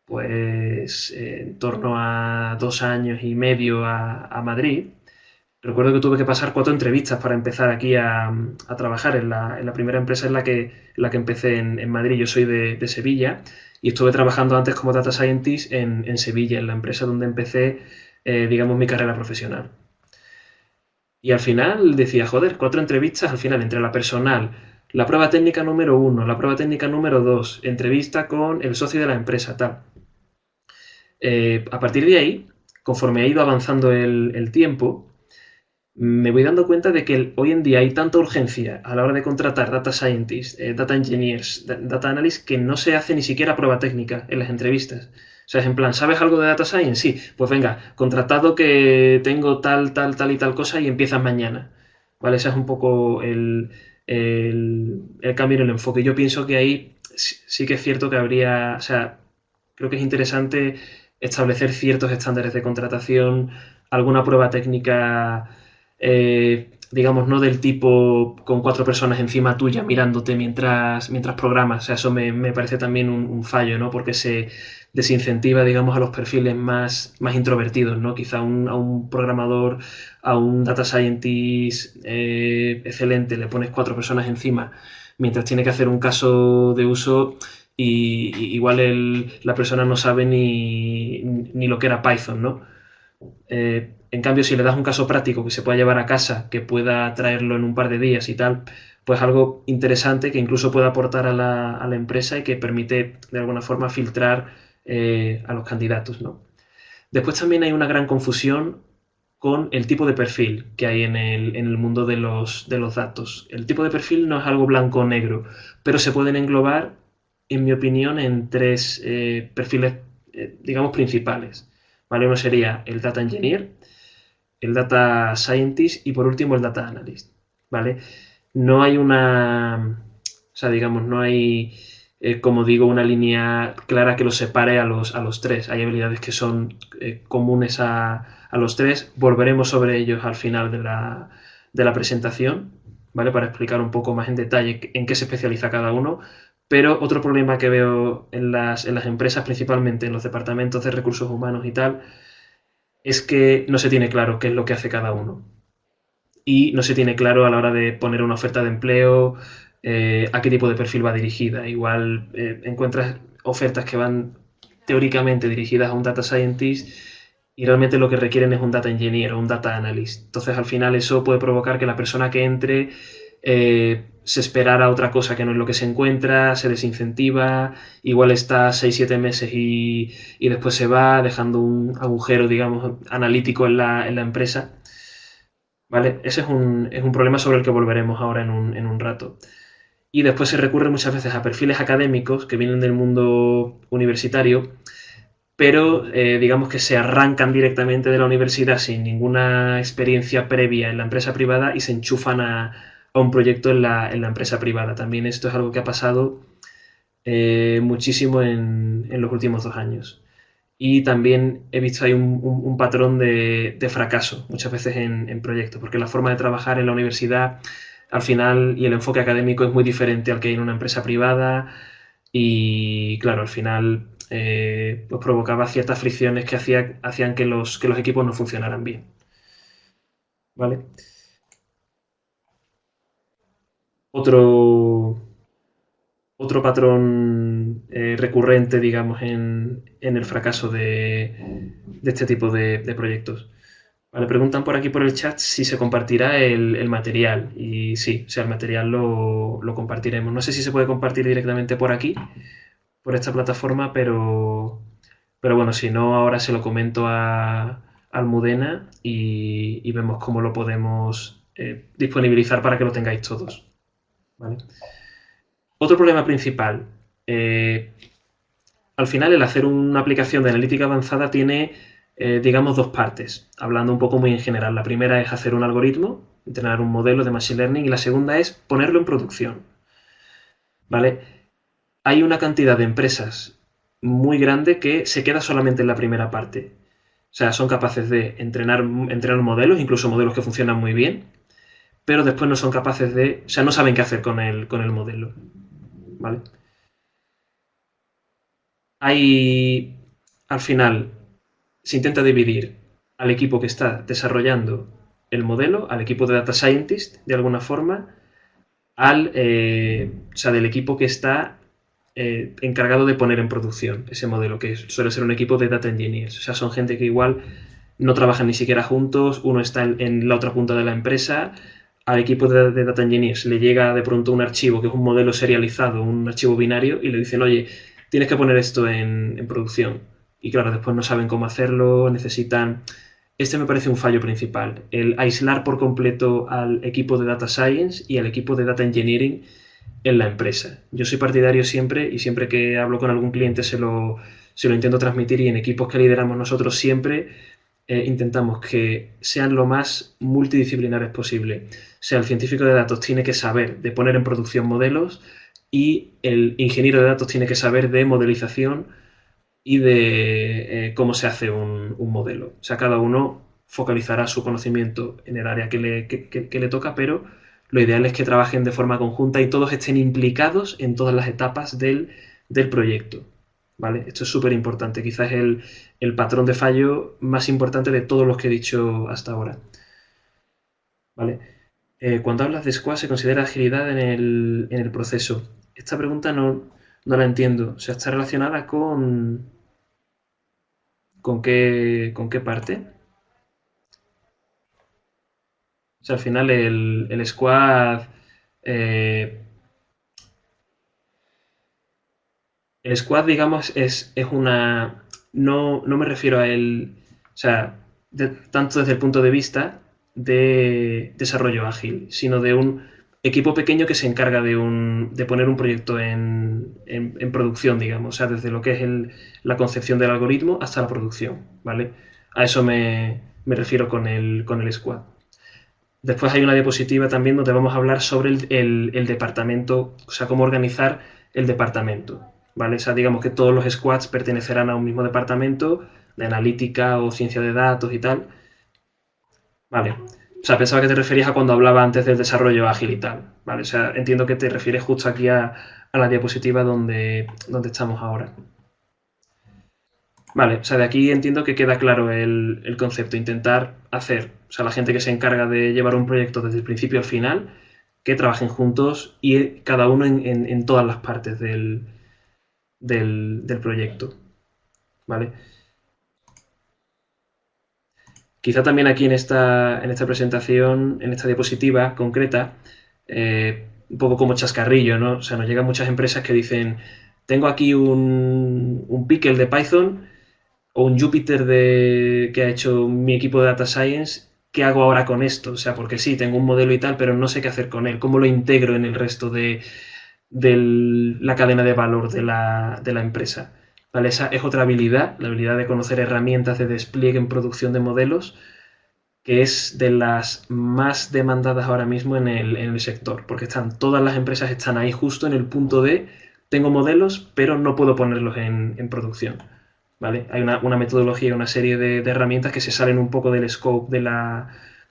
pues, en torno a 2 años y medio a Madrid. Recuerdo que tuve que pasar 4 entrevistas para empezar aquí a trabajar en la primera empresa en la que empecé en Madrid. Yo soy de Sevilla y estuve trabajando antes como Data Scientist en Sevilla, en la empresa donde empecé, digamos, mi carrera profesional. Y al final decía, joder, 4 entrevistas al final entre la personal, la prueba técnica número uno, la prueba técnica número dos, entrevista con el socio de la empresa, tal. A partir de ahí, conforme ha ido avanzando el tiempo, me voy dando cuenta de que hoy en día hay tanta urgencia a la hora de contratar data scientists, data engineers, data analysts, que no se hace ni siquiera prueba técnica en las entrevistas. O sea, es en plan, ¿sabes algo de data science? Sí, pues venga, contratado que tengo tal, tal, tal y tal cosa y empiezas mañana. ¿Vale? Ese es un poco el cambio en el enfoque. Yo pienso que ahí sí que es cierto que habría, o sea, creo que es interesante establecer ciertos estándares de contratación, alguna prueba técnica, digamos, no del tipo con 4 personas encima tuya mirándote mientras programas. O sea, eso me parece también un fallo, ¿no? Porque se desincentiva, digamos, a los perfiles más introvertidos, ¿no? Quizá a un programador, a un data scientist excelente, le pones 4 personas encima mientras tiene que hacer un caso de uso y igual la persona no sabe ni lo que era Python, ¿no? En cambio, si le das un caso práctico que se pueda llevar a casa, que pueda traerlo en un par de días y tal, pues algo interesante que incluso pueda aportar a la empresa y que permite de alguna forma filtrar a los candidatos, ¿no? Después también hay una gran confusión con el tipo de perfil que hay en el mundo de los datos. El tipo de perfil no es algo blanco o negro, pero se pueden englobar, en mi opinión, en 3 perfiles, digamos, principales. ¿Vale? Uno sería el Data Engineer, el Data Scientist y por último el Data Analyst. ¿Vale? No hay o sea, digamos, no hay, como digo, una línea clara que los separe a los tres. Hay habilidades que son comunes a los tres. Volveremos sobre ellos al final de la presentación, ¿vale? Para explicar un poco más en detalle en qué se especializa cada uno. Pero otro problema que veo en las empresas, principalmente en los departamentos de recursos humanos y tal, es que no se tiene claro qué es lo que hace cada uno y no se tiene claro a la hora de poner una oferta de empleo a qué tipo de perfil va dirigida. Igual encuentras ofertas que van teóricamente dirigidas a un data scientist y realmente lo que requieren es un data engineer o un data analyst. Entonces al final eso puede provocar que la persona que entre se esperara otra cosa que no es lo que se encuentra, se desincentiva, igual está 6 7 meses y después se va dejando un agujero, digamos, analítico en la empresa. ¿Vale? Ese es un problema sobre el que volveremos ahora en un rato. Y después se recurre muchas veces a perfiles académicos que vienen del mundo universitario, pero digamos que se arrancan directamente de la universidad sin ninguna experiencia previa en la empresa privada y se enchufan a un proyecto en la empresa privada. También esto es algo que ha pasado muchísimo en los últimos 2 años. Y también he visto ahí un patrón de fracaso muchas veces en proyectos, porque la forma de trabajar en la universidad al final y el enfoque académico es muy diferente al que hay en una empresa privada y claro, al final pues provocaba ciertas fricciones que hacían que los equipos no funcionaran bien. ¿Vale? Otro, otro patrón recurrente, digamos, en el fracaso de este tipo de proyectos. Vale, preguntan por aquí por el chat si se compartirá el material. Y sí, o sea, el material lo compartiremos. No sé si se puede compartir directamente por aquí, por esta plataforma, pero bueno, si no, ahora se lo comento a Almudena y vemos cómo lo podemos disponibilizar para que lo tengáis todos. ¿Vale? Otro problema principal. Al final, el hacer una aplicación de analítica avanzada tiene, digamos, dos partes, hablando un poco muy en general. La primera es hacer un algoritmo, entrenar un modelo de Machine Learning, y la segunda es ponerlo en producción. ¿Vale? Hay una cantidad de empresas muy grande que se queda solamente en la primera parte. O sea, son capaces de entrenar modelos, incluso modelos que funcionan muy bien, pero después no son capaces de, o sea, no saben qué hacer con el modelo. ¿Vale? Hay, al final, se intenta dividir al equipo que está desarrollando el modelo, al equipo de Data Scientist, de alguna forma, o sea, del equipo que está encargado de poner en producción ese modelo, que suele ser un equipo de Data Engineers. O sea, son gente que igual no trabajan ni siquiera juntos, uno está en la otra punta de la empresa, al equipo de Data Engineers le llega de pronto un archivo que es un modelo serializado, un archivo binario, y le dicen, oye, tienes que poner esto en producción. Y claro, después no saben cómo hacerlo, necesitan... Este me parece un fallo principal, el aislar por completo al equipo de Data Science y al equipo de Data Engineering en la empresa. Yo soy partidario siempre, y siempre que hablo con algún cliente se lo intento transmitir, y en equipos que lideramos nosotros siempre intentamos que sean lo más multidisciplinares posible. O sea, el científico de datos tiene que saber de poner en producción modelos y el ingeniero de datos tiene que saber de modelización y de cómo se hace un modelo. O sea, cada uno focalizará su conocimiento en el área que le toca, pero lo ideal es que trabajen de forma conjunta y todos estén implicados en todas las etapas del proyecto. ¿Vale? Esto es súper importante. Quizás es el patrón de fallo más importante de todos los que he dicho hasta ahora. ¿Vale? Cuando hablas de squad, ¿se considera agilidad en el proceso? Esta pregunta no la entiendo. O sea, está relacionada ¿con qué parte? O sea, al final el squad. eh, el squad, digamos, es una. No me refiero a él. O sea, tanto desde el punto de vista de desarrollo ágil, sino de un equipo pequeño que se encarga de poner un proyecto en producción, digamos. O sea, desde lo que es la concepción del algoritmo hasta la producción, ¿vale? A eso me refiero con el squad. Después hay una diapositiva también donde vamos a hablar sobre el departamento, o sea, cómo organizar el departamento, ¿vale? O sea, digamos que todos los squads pertenecerán a un mismo departamento de analítica o ciencia de datos y tal, ¿vale? O sea, pensaba que te referías a cuando hablaba antes del desarrollo ágil y tal, ¿vale? O sea, entiendo que te refieres justo aquí a la diapositiva donde estamos ahora. Vale, o sea, de aquí entiendo que queda claro el concepto, intentar hacer, o sea, la gente que se encarga de llevar un proyecto desde el principio al final, que trabajen juntos y cada uno en todas las partes del proyecto, ¿vale? Quizá también aquí en esta presentación, en esta diapositiva concreta, un poco como chascarrillo, ¿no? O sea, nos llegan muchas empresas que dicen, tengo aquí un pickle de Python o un Jupyter que ha hecho mi equipo de Data Science, ¿qué hago ahora con esto? O sea, porque sí, tengo un modelo y tal, pero no sé qué hacer con él. ¿Cómo lo integro en el resto de la cadena de valor de la empresa? ¿Vale? Esa es otra habilidad, la habilidad de conocer herramientas de despliegue en producción de modelos, que es de las más demandadas ahora mismo en el sector, porque todas las empresas están ahí justo en el punto de tengo modelos, pero no puedo ponerlos en producción. ¿Vale? Hay una metodología, una serie de herramientas que se salen un poco del scope de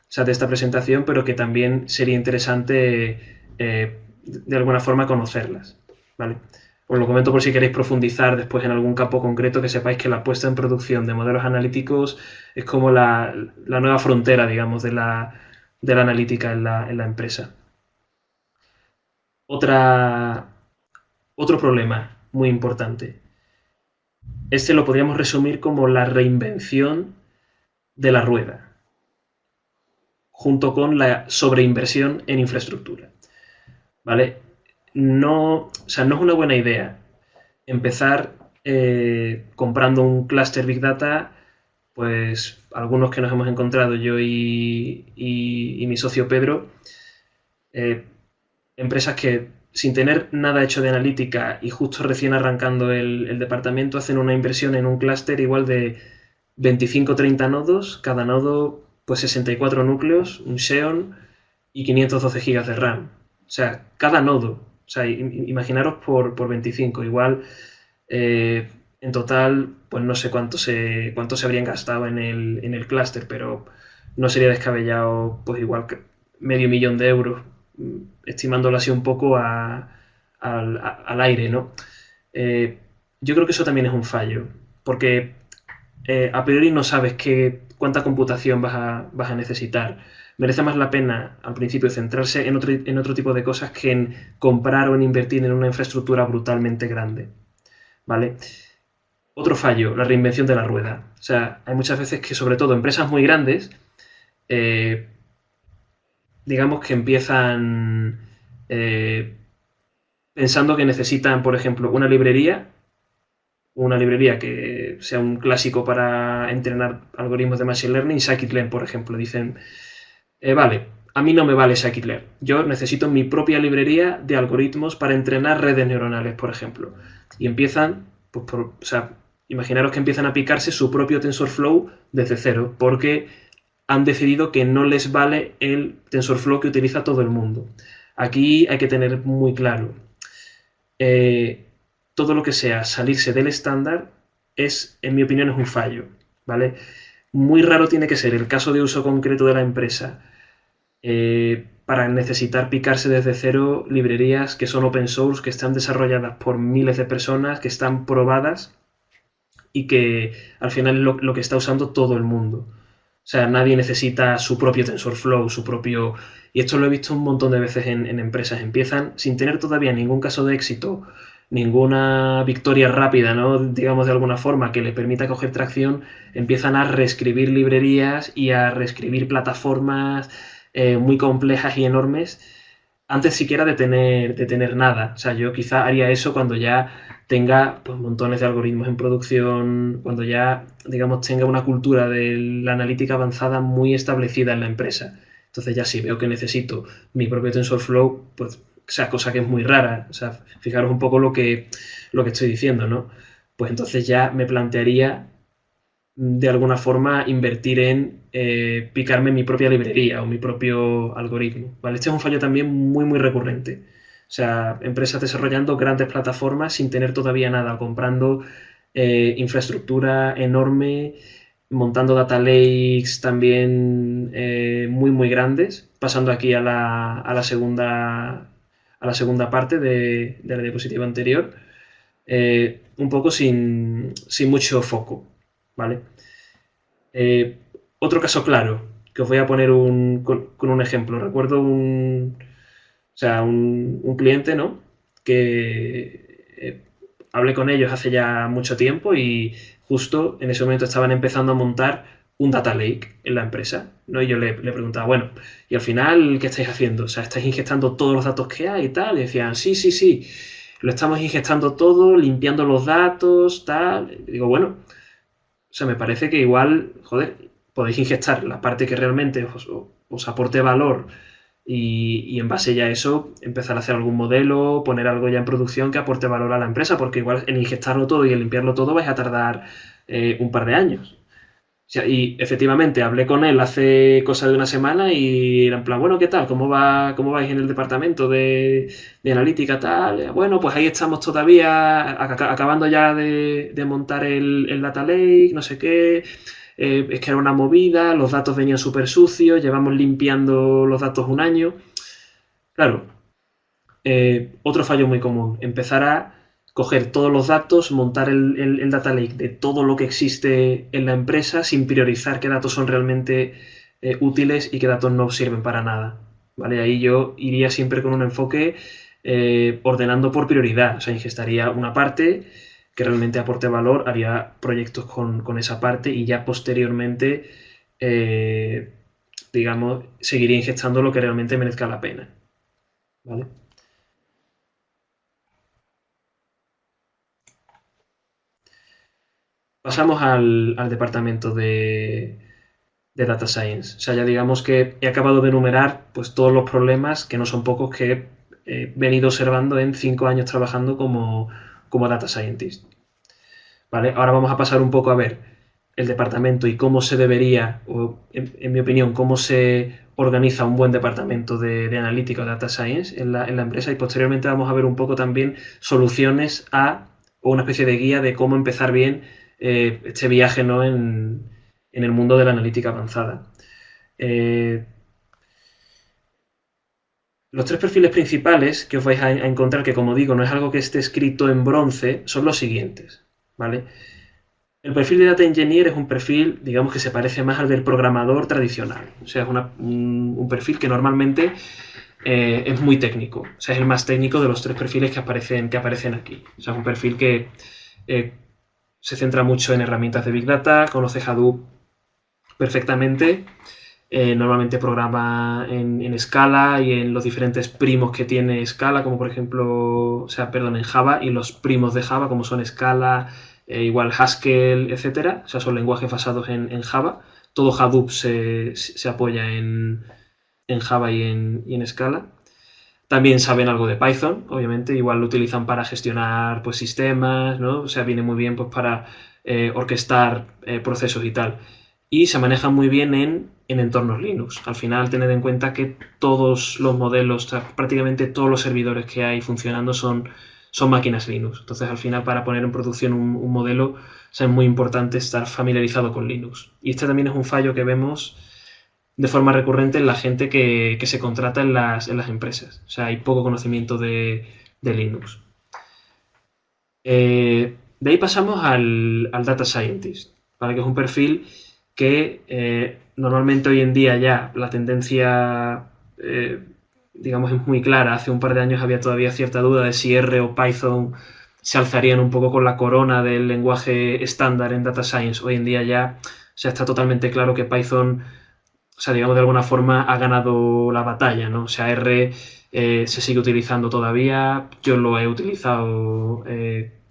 esta presentación, pero que también sería interesante de alguna forma conocerlas. ¿Vale? Os lo comento por si queréis profundizar después en algún campo concreto, que sepáis que la puesta en producción de modelos analíticos es como la nueva frontera, digamos, de la analítica en la empresa. Otro problema muy importante. Este lo podríamos resumir como la reinvención de la rueda. junto con la sobreinversión en infraestructura. ¿Vale? No, o sea, no es una buena idea empezar comprando un clúster Big Data, pues algunos que nos hemos encontrado yo y mi socio Pedro, eh, empresas que sin tener nada hecho de analítica y justo recién arrancando el departamento hacen una inversión en un clúster igual de 25-30 nodos, cada nodo pues 64 núcleos, un Xeon y 512 GB de RAM. O sea, cada nodo. O sea, imaginaros por 25. Igual, en total, pues no sé cuánto se habrían gastado en el clúster, pero no sería descabellado, pues igual que medio millón de euros, estimándolo así un poco al aire, ¿no? Eh, yo creo que eso también es un fallo, porque a priori no sabes cuánta computación vas a necesitar. Merece más la pena al principio centrarse en otro tipo de cosas que en comprar o en invertir en una infraestructura brutalmente grande. ¿Vale? Otro fallo, la reinvención de la rueda. O sea, hay muchas veces que, sobre todo empresas muy grandes, eh, digamos que empiezan pensando que necesitan, por ejemplo, una librería que sea un clásico para entrenar algoritmos de Machine Learning, Scikit-learn, por ejemplo. Dicen, vale, a mí no me vale Scikit-learn. Yo necesito mi propia librería de algoritmos para entrenar redes neuronales, por ejemplo. Y empiezan, pues o sea, imaginaros que empiezan a picarse su propio TensorFlow desde cero, porque han decidido que no les vale el TensorFlow que utiliza todo el mundo. Aquí hay que tener muy claro, eh, todo lo que sea salirse del estándar es, en mi opinión, es un fallo, ¿vale? Muy raro tiene que ser el caso de uso concreto de la empresa para necesitar picarse desde cero librerías que son open source, que están desarrolladas por miles de personas, que están probadas y que al final es lo que está usando todo el mundo. O sea, nadie necesita su propio TensorFlow, su propio... Y esto lo he visto un montón de veces en empresas. Empiezan sin tener todavía ningún caso de éxito, ninguna victoria rápida, ¿no? Digamos de alguna forma, que le permita coger tracción, empiezan a reescribir librerías y a reescribir plataformas muy complejas y enormes antes siquiera de tener nada. O sea, yo quizá haría eso cuando ya tenga pues, montones de algoritmos en producción, cuando ya, digamos, tenga una cultura de la analítica avanzada muy establecida en la empresa. Entonces ya si veo que necesito mi propio TensorFlow, pues, o sea, cosa que es muy rara. O sea, fijaros un poco lo que estoy diciendo, ¿no? Pues entonces ya me plantearía de alguna forma invertir en picarme mi propia librería o mi propio algoritmo. ¿Vale? Este es un fallo también muy recurrente. O sea, empresas desarrollando grandes plataformas sin tener todavía nada, comprando infraestructura enorme, montando data lakes también muy grandes, pasando aquí a la segunda parte de la diapositiva anterior, un poco sin mucho foco. ¿Vale? Eh, Otro caso claro, que os voy a poner con un ejemplo. Recuerdo o sea, un cliente, ¿no? Que hablé con ellos hace ya mucho tiempo y justo en ese momento estaban empezando a montar un data lake en la empresa, ¿no? Y yo le preguntaba, bueno, ¿y al final qué estáis haciendo? O sea, ¿estáis ingestando todos los datos que hay y tal? Y decían, sí, lo estamos ingestando todo, limpiando los datos, tal. Y digo, bueno, o sea, me parece que igual, joder, podéis ingestar la parte que realmente os aporte valor y en base ya a eso empezar a hacer algún modelo, poner algo ya en producción que aporte valor a la empresa, porque igual en ingestarlo todo y en limpiarlo todo vais a tardar un par de años. O sea, y efectivamente hablé con él hace cosa de una semana y era en plan, bueno, ¿qué tal? ¿Cómo vais en el departamento de analítica tal? Bueno, pues ahí estamos todavía acabando ya de montar el data lake, no sé qué. Es que era una movida, los datos venían súper sucios, llevamos limpiando los datos un año. Claro, otro fallo muy común, empezar a coger todos los datos, montar el data lake de todo lo que existe en la empresa sin priorizar qué datos son realmente útiles y qué datos no sirven para nada. ¿Vale? Ahí yo iría siempre con un enfoque ordenando por prioridad. O sea, ingestaría una parte que realmente aporte valor, haría proyectos con esa parte y ya posteriormente digamos, seguiría ingestando lo que realmente merezca la pena. ¿Vale? Pasamos al departamento de Data Science. O sea, ya digamos que he acabado de enumerar pues, todos los problemas, que no son pocos, que he venido observando en 5 años trabajando como Data Scientist. ¿Vale? Ahora vamos a pasar un poco a ver el departamento y cómo se debería, o en mi opinión, cómo se organiza un buen departamento de analítica o data science en la empresa, y posteriormente vamos a ver un poco también soluciones o una especie de guía de cómo empezar bien este viaje, ¿no? en el mundo de la analítica avanzada. Eh, los tres perfiles principales que os vais a encontrar, que como digo, no es algo que esté escrito en bronce, son los siguientes, ¿vale? El perfil de Data Engineer es un perfil, digamos, que se parece más al del programador tradicional. O sea, es un perfil que normalmente es muy técnico. O sea, es el más técnico de los tres perfiles que aparecen aquí. O sea, es un perfil que eh, se centra mucho en herramientas de Big Data, conoce Hadoop perfectamente, normalmente programa en Scala y en los diferentes primos que tiene Scala, como por ejemplo, o sea, perdón, en Java, y los primos de Java, como son Scala, igual Haskell, etcétera. O sea, son lenguajes basados en Java. Todo Hadoop se apoya en Java y en Scala. También saben algo de Python, obviamente, igual lo utilizan para gestionar pues, sistemas, ¿no? O sea, viene muy bien pues, para orquestar procesos y tal. Y se manejan muy bien en entornos Linux. Al final, tened en cuenta que todos los modelos, o sea, prácticamente todos los servidores que hay funcionando son máquinas Linux. Entonces, al final, para poner en producción un modelo, o sea, es muy importante estar familiarizado con Linux. Y este también es un fallo que vemos de forma recurrente en la gente que se contrata en las empresas. O sea, hay poco conocimiento de Linux. De ahí pasamos al Data Scientist, ¿vale? Que es un perfil que normalmente hoy en día ya la tendencia, digamos, es muy clara. Hace un par de años había todavía cierta duda de si R o Python se alzarían un poco con la corona del lenguaje estándar en Data Science. Hoy en día ya está totalmente claro que Python, o sea, digamos, de alguna forma ha ganado la batalla, ¿no? O sea, R se sigue utilizando todavía, yo lo he utilizado, o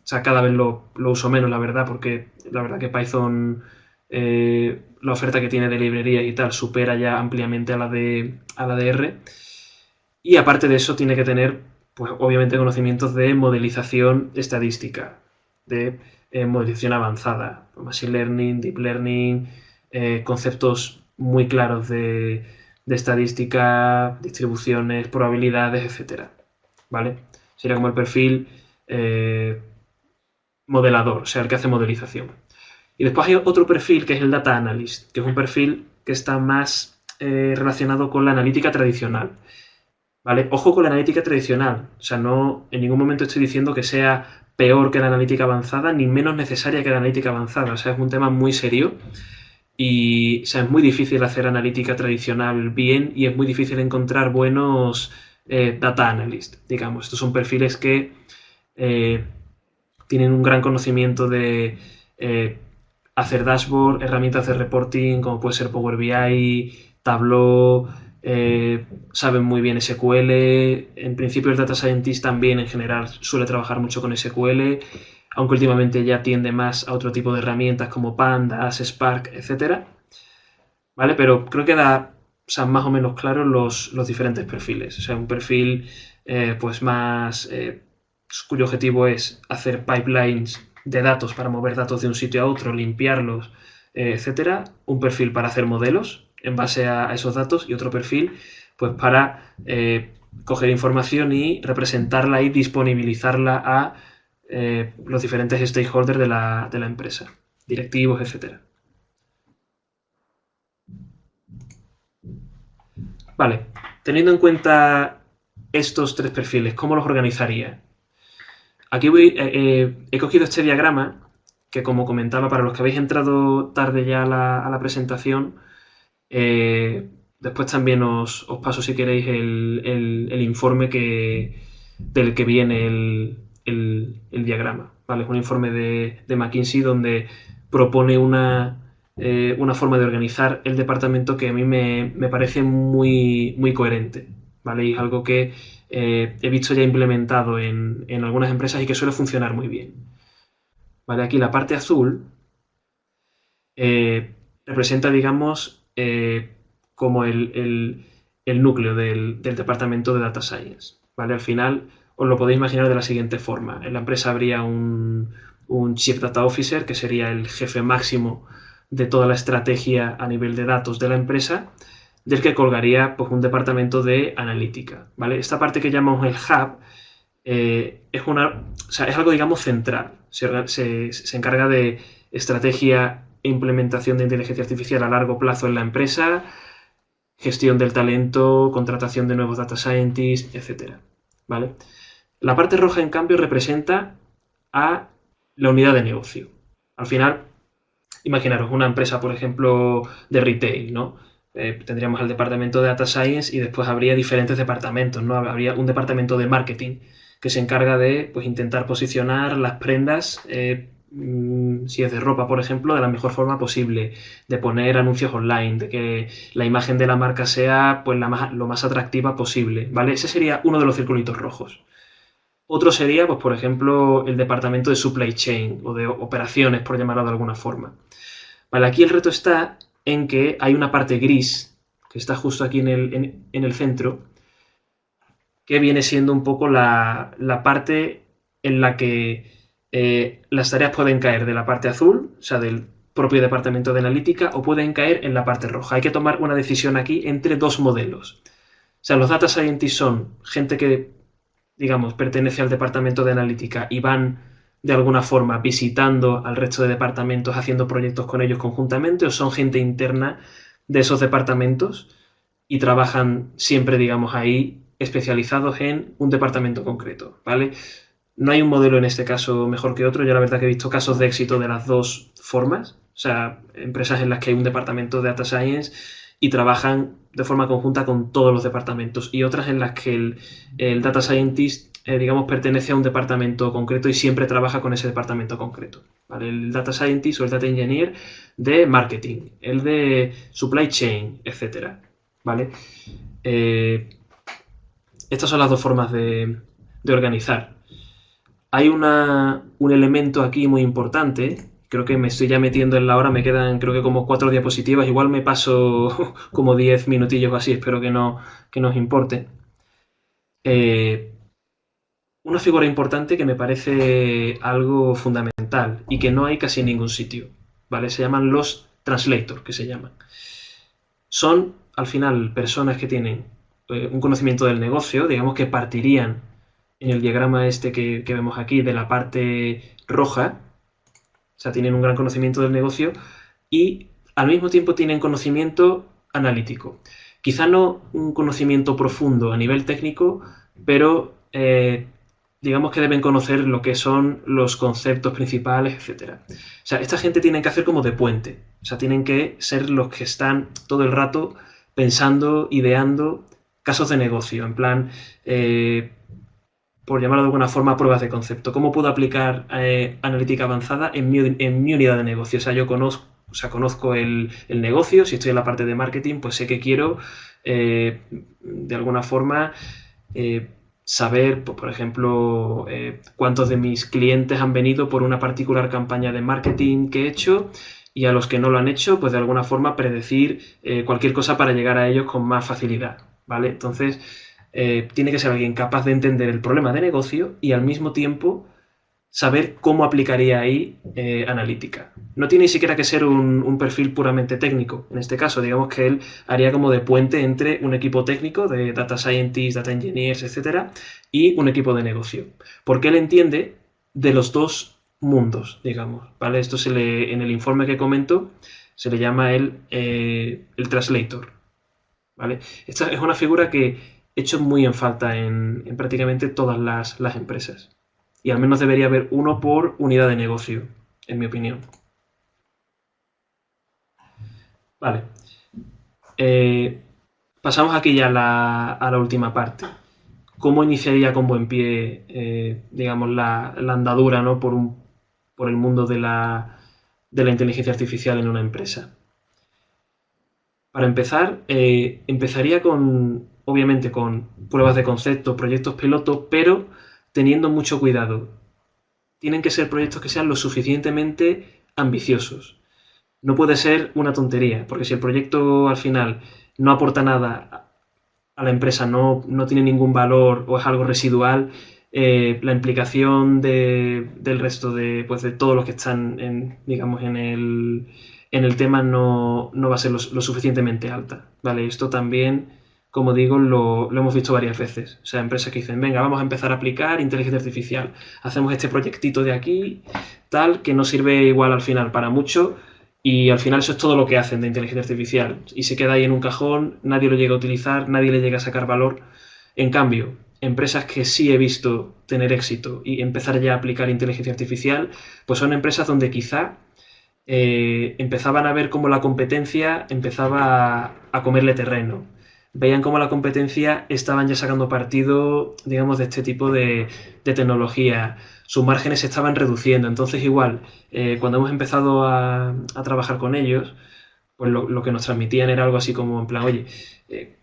sea, cada vez lo uso menos, la verdad, porque la verdad que Python, la oferta que tiene de librerías y tal, supera ya ampliamente a la de R. Y aparte de eso, tiene que tener, pues, obviamente, conocimientos de modelización estadística, de modelización avanzada, machine learning, deep learning, conceptos muy claros de estadística, distribuciones, probabilidades, etcétera. ¿Vale? Sería como el perfil modelador, o sea, el que hace modelización. Y después hay otro perfil que es el Data Analyst, que es un perfil que está más relacionado con la analítica tradicional. ¿Vale? Ojo con la analítica tradicional. O sea, no en ningún momento estoy diciendo que sea peor que la analítica avanzada, ni menos necesaria que la analítica avanzada. O sea, es un tema muy serio y, o sea, es muy difícil hacer analítica tradicional bien y es muy difícil encontrar buenos data analysts, digamos. Estos son perfiles que eh, tienen un gran conocimiento de hacer dashboard, herramientas de reporting como puede ser Power BI, Tableau, saben muy bien SQL. En principio el Data Scientist también en general suele trabajar mucho con SQL, aunque últimamente ya tiende más a otro tipo de herramientas como Pandas, Spark, etcétera. ¿Vale? Pero creo que da, o sea, más o menos claros los diferentes perfiles. O sea, un perfil pues más cuyo objetivo es hacer pipelines de datos para mover datos de un sitio a otro, limpiarlos, etcétera. Un perfil para hacer modelos en base a esos datos y otro perfil pues para coger información y representarla y disponibilizarla a los diferentes stakeholders de la empresa, directivos, etcétera. Vale, teniendo en cuenta estos tres perfiles, ¿cómo los organizaría? Aquí he cogido este diagrama que, como comentaba, para los que habéis entrado tarde ya a la presentación, después también os paso, si queréis, el informe del que viene el diagrama. ¿Vale? Es un informe de McKinsey donde propone una una forma de organizar el departamento que a mí me parece muy, muy coherente, ¿vale? Y es algo que he visto ya implementado en algunas empresas y que suele funcionar muy bien. ¿Vale? Aquí la parte azul representa, digamos, como el núcleo del departamento de Data Science. ¿Vale? Al final os lo podéis imaginar de la siguiente forma. En la empresa habría un Chief Data Officer, que sería el jefe máximo de toda la estrategia a nivel de datos de la empresa, del que colgaría pues, un departamento de analítica. ¿Vale? Esta parte que llamamos el hub es algo, digamos, central. Se encarga de estrategia e implementación de inteligencia artificial a largo plazo en la empresa, gestión del talento, contratación de nuevos data scientists, etc. ¿Vale? La parte roja, en cambio, representa a la unidad de negocio. Al final, imaginaros una empresa, por ejemplo, de retail, ¿no? Tendríamos el departamento de Data Science y después habría diferentes departamentos, ¿no? Habría un departamento de marketing que se encarga de pues, intentar posicionar las prendas, si es de ropa, por ejemplo, de la mejor forma posible, de poner anuncios online, de que la imagen de la marca sea pues, lo más atractiva posible, ¿vale? Ese sería uno de los circulitos rojos. Otro sería, pues, por ejemplo, el departamento de supply chain o de operaciones, por llamarlo de alguna forma. Vale, aquí el reto está en que hay una parte gris, que está justo aquí en el centro, que viene siendo un poco la parte en la que las tareas pueden caer de la parte azul, o sea, del propio departamento de analítica, o pueden caer en la parte roja. Hay que tomar una decisión aquí entre dos modelos. O sea, los data scientists son gente que, digamos, pertenece al departamento de analítica y van de alguna forma visitando al resto de departamentos, haciendo proyectos con ellos conjuntamente, o son gente interna de esos departamentos y trabajan siempre, digamos, ahí especializados en un departamento concreto, ¿vale? No hay un modelo en este caso mejor que otro. Yo la verdad que he visto casos de éxito de las dos formas. O sea, empresas en las que hay un departamento de Data Science y trabajan de forma conjunta con todos los departamentos. Y otras en las que el Data Scientist, digamos, pertenece a un departamento concreto y siempre trabaja con ese departamento concreto. ¿Vale? El Data Scientist o el Data Engineer de marketing, el de supply chain, etcétera. ¿Vale? Estas son las dos formas de organizar. Hay un elemento aquí muy importante. Creo que me estoy ya metiendo en la hora, me quedan creo que como 4 diapositivas, igual me paso como 10 minutillos o así, espero que no os importe. Una figura importante que me parece algo fundamental y que no hay casi en ningún sitio, ¿vale? Se llaman los translators, que se llaman. Son, al final, personas que tienen un conocimiento del negocio, digamos que partirían en el diagrama este que vemos aquí de la parte roja, o sea, tienen un gran conocimiento del negocio y al mismo tiempo tienen conocimiento analítico. Quizá no un conocimiento profundo a nivel técnico, pero digamos que deben conocer lo que son los conceptos principales, etc. O sea, esta gente tiene que hacer como de puente. O sea, tienen que ser los que están todo el rato pensando, ideando casos de negocio, en plan, por llamarlo de alguna forma, pruebas de concepto. ¿Cómo puedo aplicar analítica avanzada en mi unidad de negocio? O sea, yo conozco el negocio, si estoy en la parte de marketing, pues sé que quiero, de alguna forma, saber, pues, por ejemplo, cuántos de mis clientes han venido por una particular campaña de marketing que he hecho y a los que no lo han hecho, pues de alguna forma predecir cualquier cosa para llegar a ellos con más facilidad, ¿vale? Entonces, tiene que ser alguien capaz de entender el problema de negocio y al mismo tiempo saber cómo aplicaría ahí analítica. No tiene ni siquiera que ser un perfil puramente técnico. En este caso, digamos que él haría como de puente entre un equipo técnico de data scientists, data engineers, etcétera, y un equipo de negocio. Porque él entiende de los dos mundos, digamos, ¿vale? Esto en el informe que comento se le llama el translator, ¿vale? Esta es una figura que he hecho muy en falta en prácticamente todas las empresas. Y al menos debería haber uno por unidad de negocio, en mi opinión. Vale. Pasamos aquí ya a la última parte. ¿Cómo iniciaría con buen pie, digamos, la andadura, ¿no? por el mundo de la inteligencia artificial en una empresa. Para empezar, empezaría obviamente, con pruebas de concepto, proyectos piloto, pero teniendo mucho cuidado. Tienen que ser proyectos que sean lo suficientemente ambiciosos. No puede ser una tontería, porque si el proyecto al final no aporta nada a la empresa, no tiene ningún valor o es algo residual, la implicación del resto pues de todos los que están digamos, en el tema no va a ser lo suficientemente alta. ¿Vale? Esto también, como digo, lo hemos visto varias veces. O sea, empresas que dicen, venga, vamos a empezar a aplicar inteligencia artificial. Hacemos este proyectito de aquí, tal, que no sirve igual al final para mucho. Y al final eso es todo lo que hacen de inteligencia artificial. Y se queda ahí en un cajón, nadie lo llega a utilizar, nadie le llega a sacar valor. En cambio, empresas que sí he visto tener éxito y empezar ya a aplicar inteligencia artificial, pues son empresas donde quizá empezaban a ver cómo la competencia empezaba a comerle terreno. Veían cómo la competencia estaban ya sacando partido, digamos, de este tipo de tecnología. Sus márgenes se estaban reduciendo. Entonces, igual, cuando hemos empezado a trabajar con ellos, pues lo que nos transmitían era algo así como en plan, oye,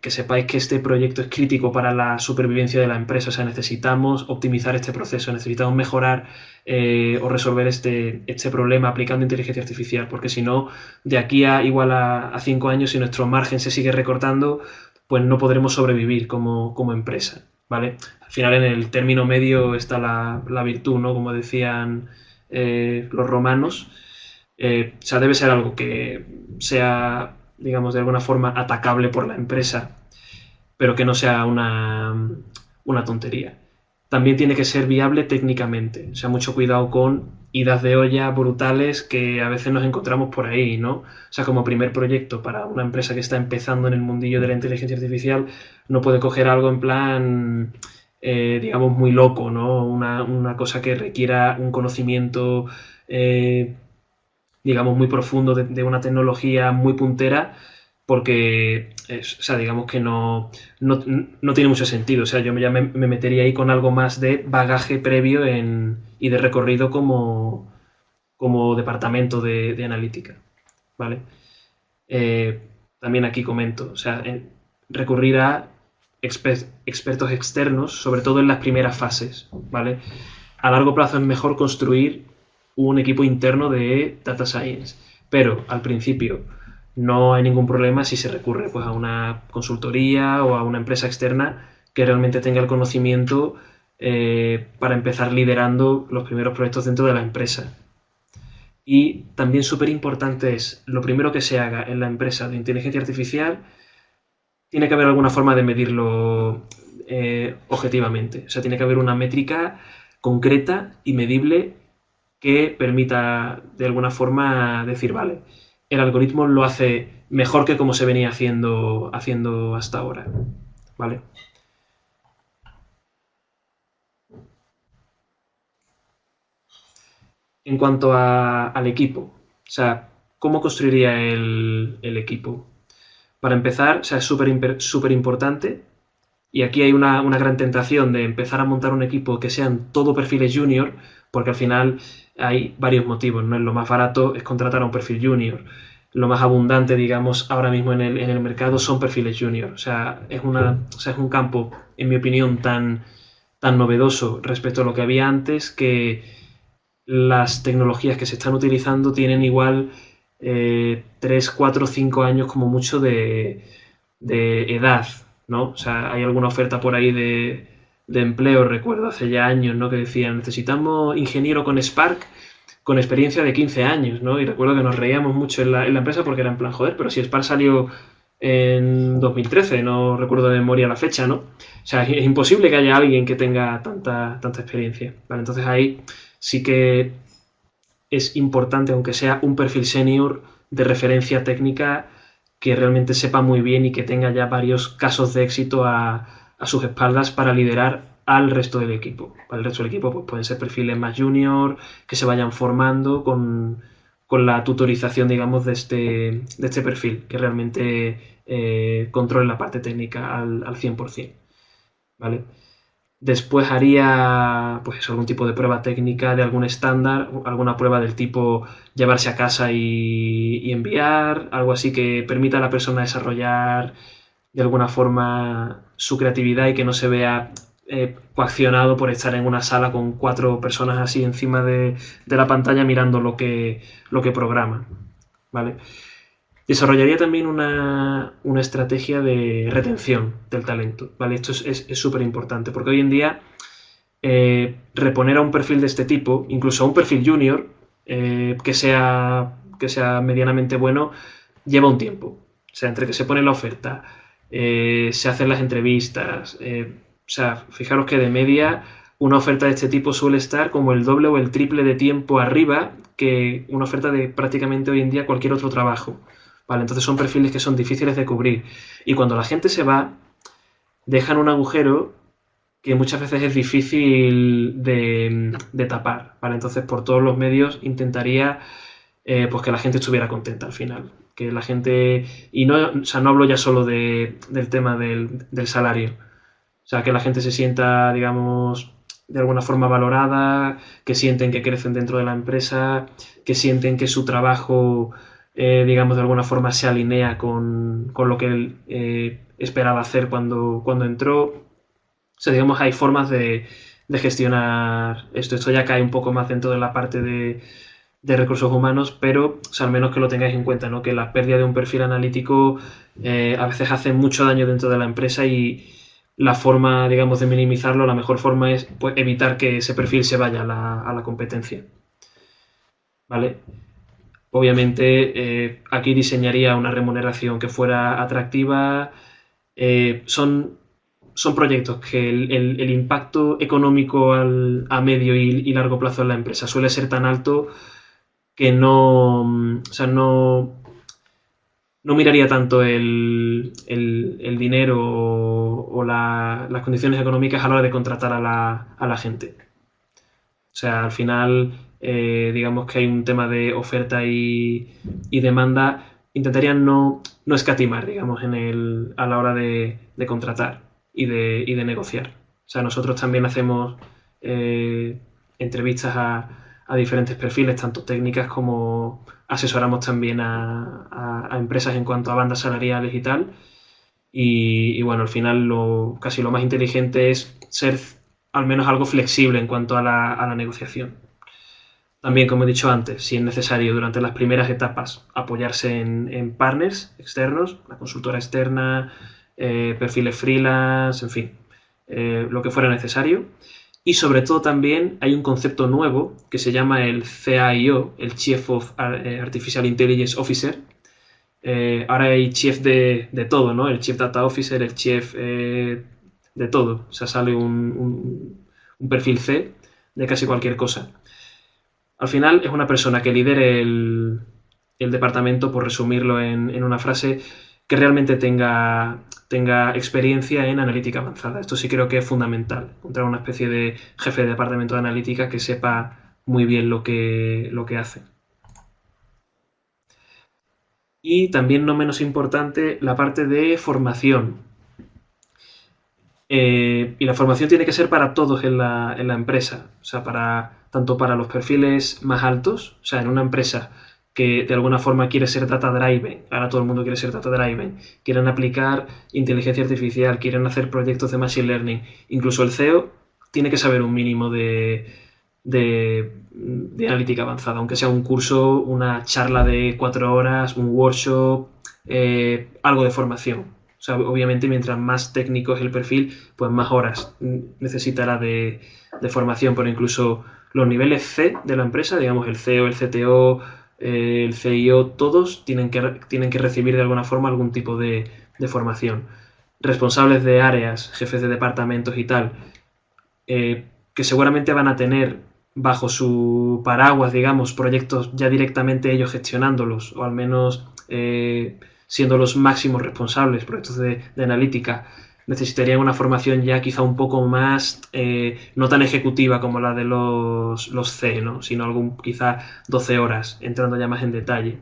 que sepáis que este proyecto es crítico para la supervivencia de la empresa, o sea, necesitamos optimizar este proceso, necesitamos mejorar o resolver este problema aplicando inteligencia artificial, porque si no, de aquí a igual a 5 años, si nuestro margen se sigue recortando, pues no podremos sobrevivir como empresa, ¿vale? Al final en el término medio está la virtud, ¿no? Como decían los romanos. O sea, debe ser algo que sea, digamos, de alguna forma atacable por la empresa, pero que no sea una tontería. También tiene que ser viable técnicamente. O sea, mucho cuidado con idas de olla brutales que a veces nos encontramos por ahí, ¿no? O sea, como primer proyecto para una empresa que está empezando en el mundillo de la inteligencia artificial, no puede coger algo en plan, digamos, muy loco, ¿no? Una cosa que requiera un conocimiento digamos, muy profundo de una tecnología muy puntera, porque, o sea, digamos que no tiene mucho sentido. O sea, yo ya me metería ahí con algo más de bagaje previo y de recorrido como departamento de analítica, ¿vale? Eh, También aquí comento, o sea, recurrir a expertos externos, sobre todo en las primeras fases, ¿vale? A largo plazo es mejor construir un equipo interno de data science, pero al principio no hay ningún problema si se recurre pues, a una consultoría o a una empresa externa que realmente tenga el conocimiento para empezar liderando los primeros proyectos dentro de la empresa. Y también súper importante es, lo primero que se haga en la empresa de inteligencia artificial, tiene que haber alguna forma de medirlo objetivamente. O sea, tiene que haber una métrica concreta y medible que permita de alguna forma decir, vale, el algoritmo lo hace mejor que como se venía haciendo hasta ahora. ¿Vale? En cuanto al equipo, o sea, ¿cómo construiría el equipo? Para empezar, o sea, es súper importante. Y aquí hay una gran tentación de empezar a montar un equipo que sean todo perfiles junior, porque al final hay varios motivos, ¿no? Lo más barato es contratar a un perfil junior. Lo más abundante, digamos, ahora mismo en el mercado son perfiles junior. O sea, es un campo, en mi opinión, tan novedoso respecto a lo que había antes que las tecnologías que se están utilizando tienen igual 3, 4, 5 años como mucho de edad, ¿no? O sea, hay alguna oferta por ahí de empleo, recuerdo hace ya años, ¿no? Que decían, necesitamos ingeniero con Spark con experiencia de 15 años, ¿no? Y recuerdo que nos reíamos mucho en la empresa porque era en plan, joder, pero si Spark salió en 2013, no recuerdo de memoria la fecha, ¿no? O sea, es imposible que haya alguien que tenga tanta experiencia, ¿vale? Entonces ahí sí que es importante, aunque sea un perfil senior de referencia técnica, que realmente sepa muy bien y que tenga ya varios casos de éxito a sus espaldas para liderar al resto del equipo. Para el resto del equipo pues pueden ser perfiles más junior, que se vayan formando con la tutorización, digamos, de este perfil, que realmente controle la parte técnica al 100%. ¿Vale? Después haría pues eso, algún tipo de prueba técnica de algún estándar, alguna prueba del tipo llevarse a casa y enviar, algo así que permita a la persona desarrollar de alguna forma su creatividad y que no se vea coaccionado por estar en una sala con 4 personas así encima de la pantalla mirando lo que programa. ¿Vale? Desarrollaría también una estrategia de retención del talento. ¿Vale? Esto es súper importante porque hoy en día reponer a un perfil de este tipo, incluso a un perfil junior, que sea medianamente bueno, lleva un tiempo. O sea, entre que se pone la oferta, se hacen las entrevistas, o sea, fijaros que de media una oferta de este tipo suele estar como el doble o el triple de tiempo arriba que una oferta de prácticamente hoy en día cualquier otro trabajo. Vale, entonces son perfiles que son difíciles de cubrir. Y cuando la gente se va, dejan un agujero que muchas veces es difícil de tapar. ¿Vale? Entonces, por todos los medios intentaría pues que la gente estuviera contenta al final. Que la gente. Y no, o sea, no hablo ya solo del tema del salario. O sea, que la gente se sienta, digamos, de alguna forma valorada, que sienten que crecen dentro de la empresa, que sienten que su trabajo, digamos, de alguna forma se alinea con lo que él esperaba hacer cuando entró. O sea, digamos, hay formas de gestionar esto. Esto ya cae un poco más dentro de la parte de recursos humanos, pero o sea, al menos que lo tengáis en cuenta, ¿no? Que la pérdida de un perfil analítico a veces hace mucho daño dentro de la empresa y la forma, digamos, de minimizarlo, la mejor forma es pues, evitar que ese perfil se vaya a la competencia. ¿Vale? Obviamente, aquí diseñaría una remuneración que fuera atractiva. Son proyectos que el impacto económico a medio y largo plazo en la empresa suele ser tan alto que no, o sea, no miraría tanto el dinero o las condiciones económicas a la hora de contratar a la gente. O sea, al final, digamos que hay un tema de oferta y demanda. Intentaría no escatimar, digamos, a la hora de contratar y de negociar. O sea, nosotros también hacemos eh, entrevistas a diferentes perfiles, tanto técnicas como asesoramos también a empresas en cuanto a bandas salariales y tal. Y bueno, al final casi lo más inteligente es ser al menos algo flexible en cuanto a la negociación. También, como he dicho antes, si es necesario durante las primeras etapas apoyarse en partners externos, la consultora externa, perfiles freelance, en fin, lo que fuera necesario. Y sobre todo también hay un concepto nuevo que se llama el CIO, el Chief of Artificial Intelligence Officer. Ahora hay chief de todo, ¿no? El Chief Data Officer, el Chief de todo. O sea, sale un perfil C de casi cualquier cosa. Al final es una persona que lidere el departamento, por resumirlo en una frase, que realmente tenga experiencia en analítica avanzada. Esto sí creo que es fundamental, encontrar una especie de jefe de departamento de analítica que sepa muy bien lo que hace. Y también no menos importante, la parte de formación. Y la formación tiene que ser para todos en la empresa, o sea, tanto para los perfiles más altos, o sea, en una empresa que de alguna forma quiere ser data driven, ahora todo el mundo quiere ser data driven, quieren aplicar inteligencia artificial, quieren hacer proyectos de machine learning, incluso el CEO tiene que saber un mínimo de analítica avanzada, aunque sea un curso, una charla de 4 horas, un workshop, algo de formación. O sea, obviamente, mientras más técnico es el perfil, pues más horas necesitará de formación. Pero incluso los niveles C de la empresa, digamos el CEO, el CTO, el CIO, todos tienen que recibir de alguna forma algún tipo de formación. Responsables de áreas, jefes de departamentos y tal, que seguramente van a tener bajo su paraguas, digamos, proyectos ya directamente ellos gestionándolos, o al menos siendo los máximos responsables, proyectos de analítica, necesitarían una formación ya quizá un poco más, no tan ejecutiva como la de los C, ¿no? Sino algún quizá 12 horas, entrando ya más en detalle.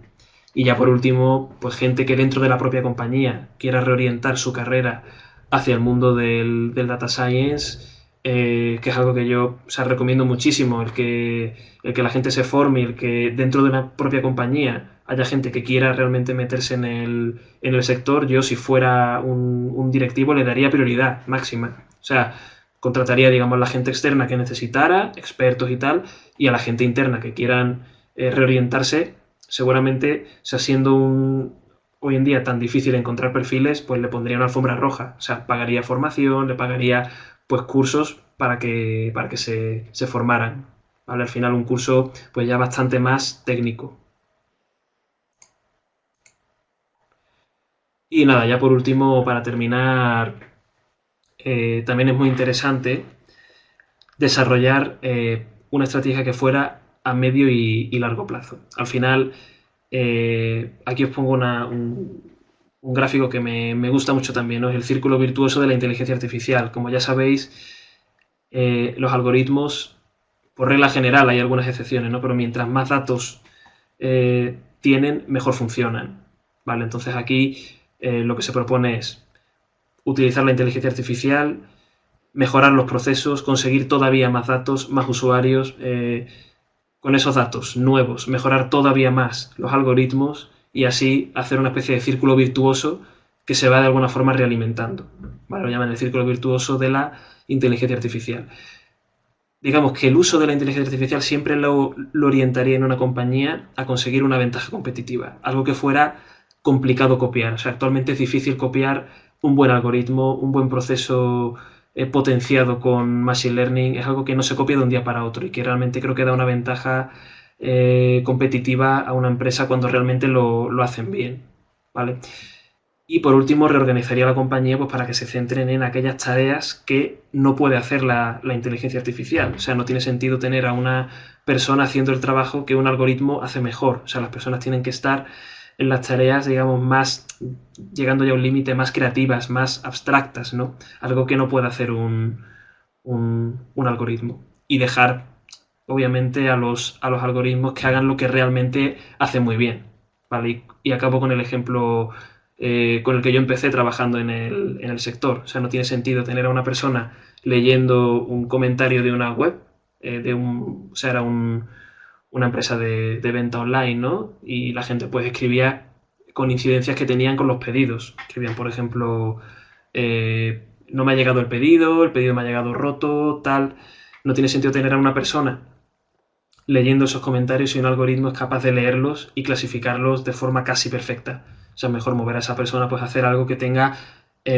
Y ya por último, pues gente que dentro de la propia compañía quiera reorientar su carrera hacia el mundo del data science, que es algo que yo, o sea, recomiendo muchísimo, el que la gente se forme, el que dentro de una propia compañía haya gente que quiera realmente meterse en el sector. Yo, si fuera un directivo, le daría prioridad máxima. O sea, contrataría, digamos, la gente externa que necesitara, expertos y tal, y a la gente interna que quieran reorientarse, seguramente, o sea, siendo hoy en día tan difícil encontrar perfiles, pues le pondría una alfombra roja. O sea, pagaría formación, le pagaría pues cursos para que se formaran. ¿Vale? Al final un curso pues ya bastante más técnico. Y nada, ya por último, para terminar, también es muy interesante desarrollar una estrategia que fuera a medio y largo plazo. Al final, aquí os pongo un gráfico que me gusta mucho también, ¿no? Es el círculo virtuoso de la inteligencia artificial. Como ya sabéis, los algoritmos, por regla general, hay algunas excepciones, ¿no? Pero mientras más datos tienen, mejor funcionan. ¿Vale? Entonces aquí lo que se propone es utilizar la inteligencia artificial, mejorar los procesos, conseguir todavía más datos, más usuarios, con esos datos nuevos, mejorar todavía más los algoritmos y así hacer una especie de círculo virtuoso que se va de alguna forma realimentando. ¿Vale? Lo llaman el círculo virtuoso de la inteligencia artificial. Digamos que el uso de la inteligencia artificial siempre lo orientaría en una compañía a conseguir una ventaja competitiva, algo que fuera complicado copiar. O sea, actualmente es difícil copiar un buen algoritmo, un buen proceso potenciado con Machine Learning, es algo que no se copia de un día para otro y que realmente creo que da una ventaja competitiva a una empresa cuando realmente lo hacen bien. ¿Vale? Y por último, reorganizaría la compañía pues, para que se centren en aquellas tareas que no puede hacer la inteligencia artificial. O sea, no tiene sentido tener a una persona haciendo el trabajo que un algoritmo hace mejor. O sea, las personas tienen que estar en las tareas, digamos, más, llegando ya a un límite, más creativas, más abstractas, ¿no? Algo que no puede hacer un algoritmo. Y dejar, obviamente, a los algoritmos que hagan lo que realmente hacen muy bien. ¿Vale? Y acabo con el ejemplo con el que yo empecé trabajando en el sector. O sea, no tiene sentido tener a una persona leyendo un comentario de una web, o sea, era una empresa de venta online, ¿no? Y la gente pues escribía con incidencias que tenían con los pedidos. Escribían, por ejemplo, no me ha llegado el pedido me ha llegado roto, tal. No tiene sentido tener a una persona leyendo esos comentarios y un algoritmo es capaz de leerlos y clasificarlos de forma casi perfecta. O sea, mejor mover a esa persona pues a hacer algo que tenga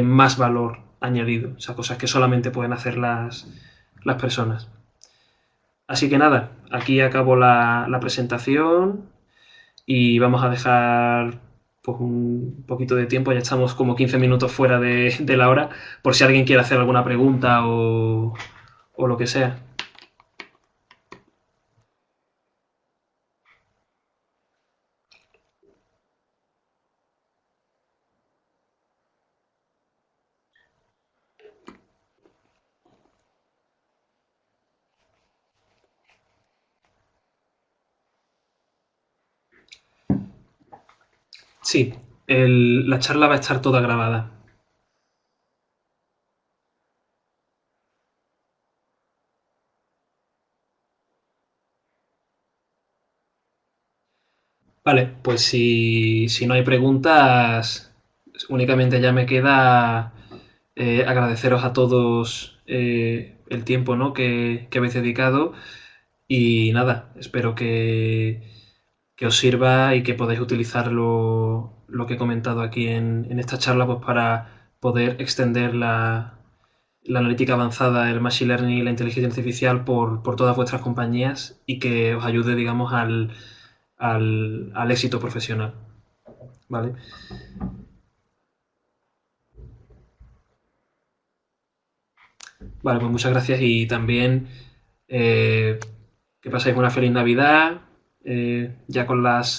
más valor añadido. O sea, cosas que solamente pueden hacer las personas. Así que nada, aquí acabo la presentación y vamos a dejar pues, un poquito de tiempo, ya estamos como 15 minutos fuera de la hora, por si alguien quiere hacer alguna pregunta o lo que sea. Sí, la charla va a estar toda grabada. Vale, pues si no hay preguntas, únicamente ya me queda agradeceros a todos el tiempo, ¿no? que habéis dedicado y nada, espero que os sirva y que podáis utilizar lo que he comentado aquí en esta charla pues, para poder extender la analítica avanzada, el machine learning y la inteligencia artificial por todas vuestras compañías y que os ayude, digamos, al éxito profesional. ¿Vale? Vale, pues muchas gracias y también eh, que paséis una feliz Navidad ya con las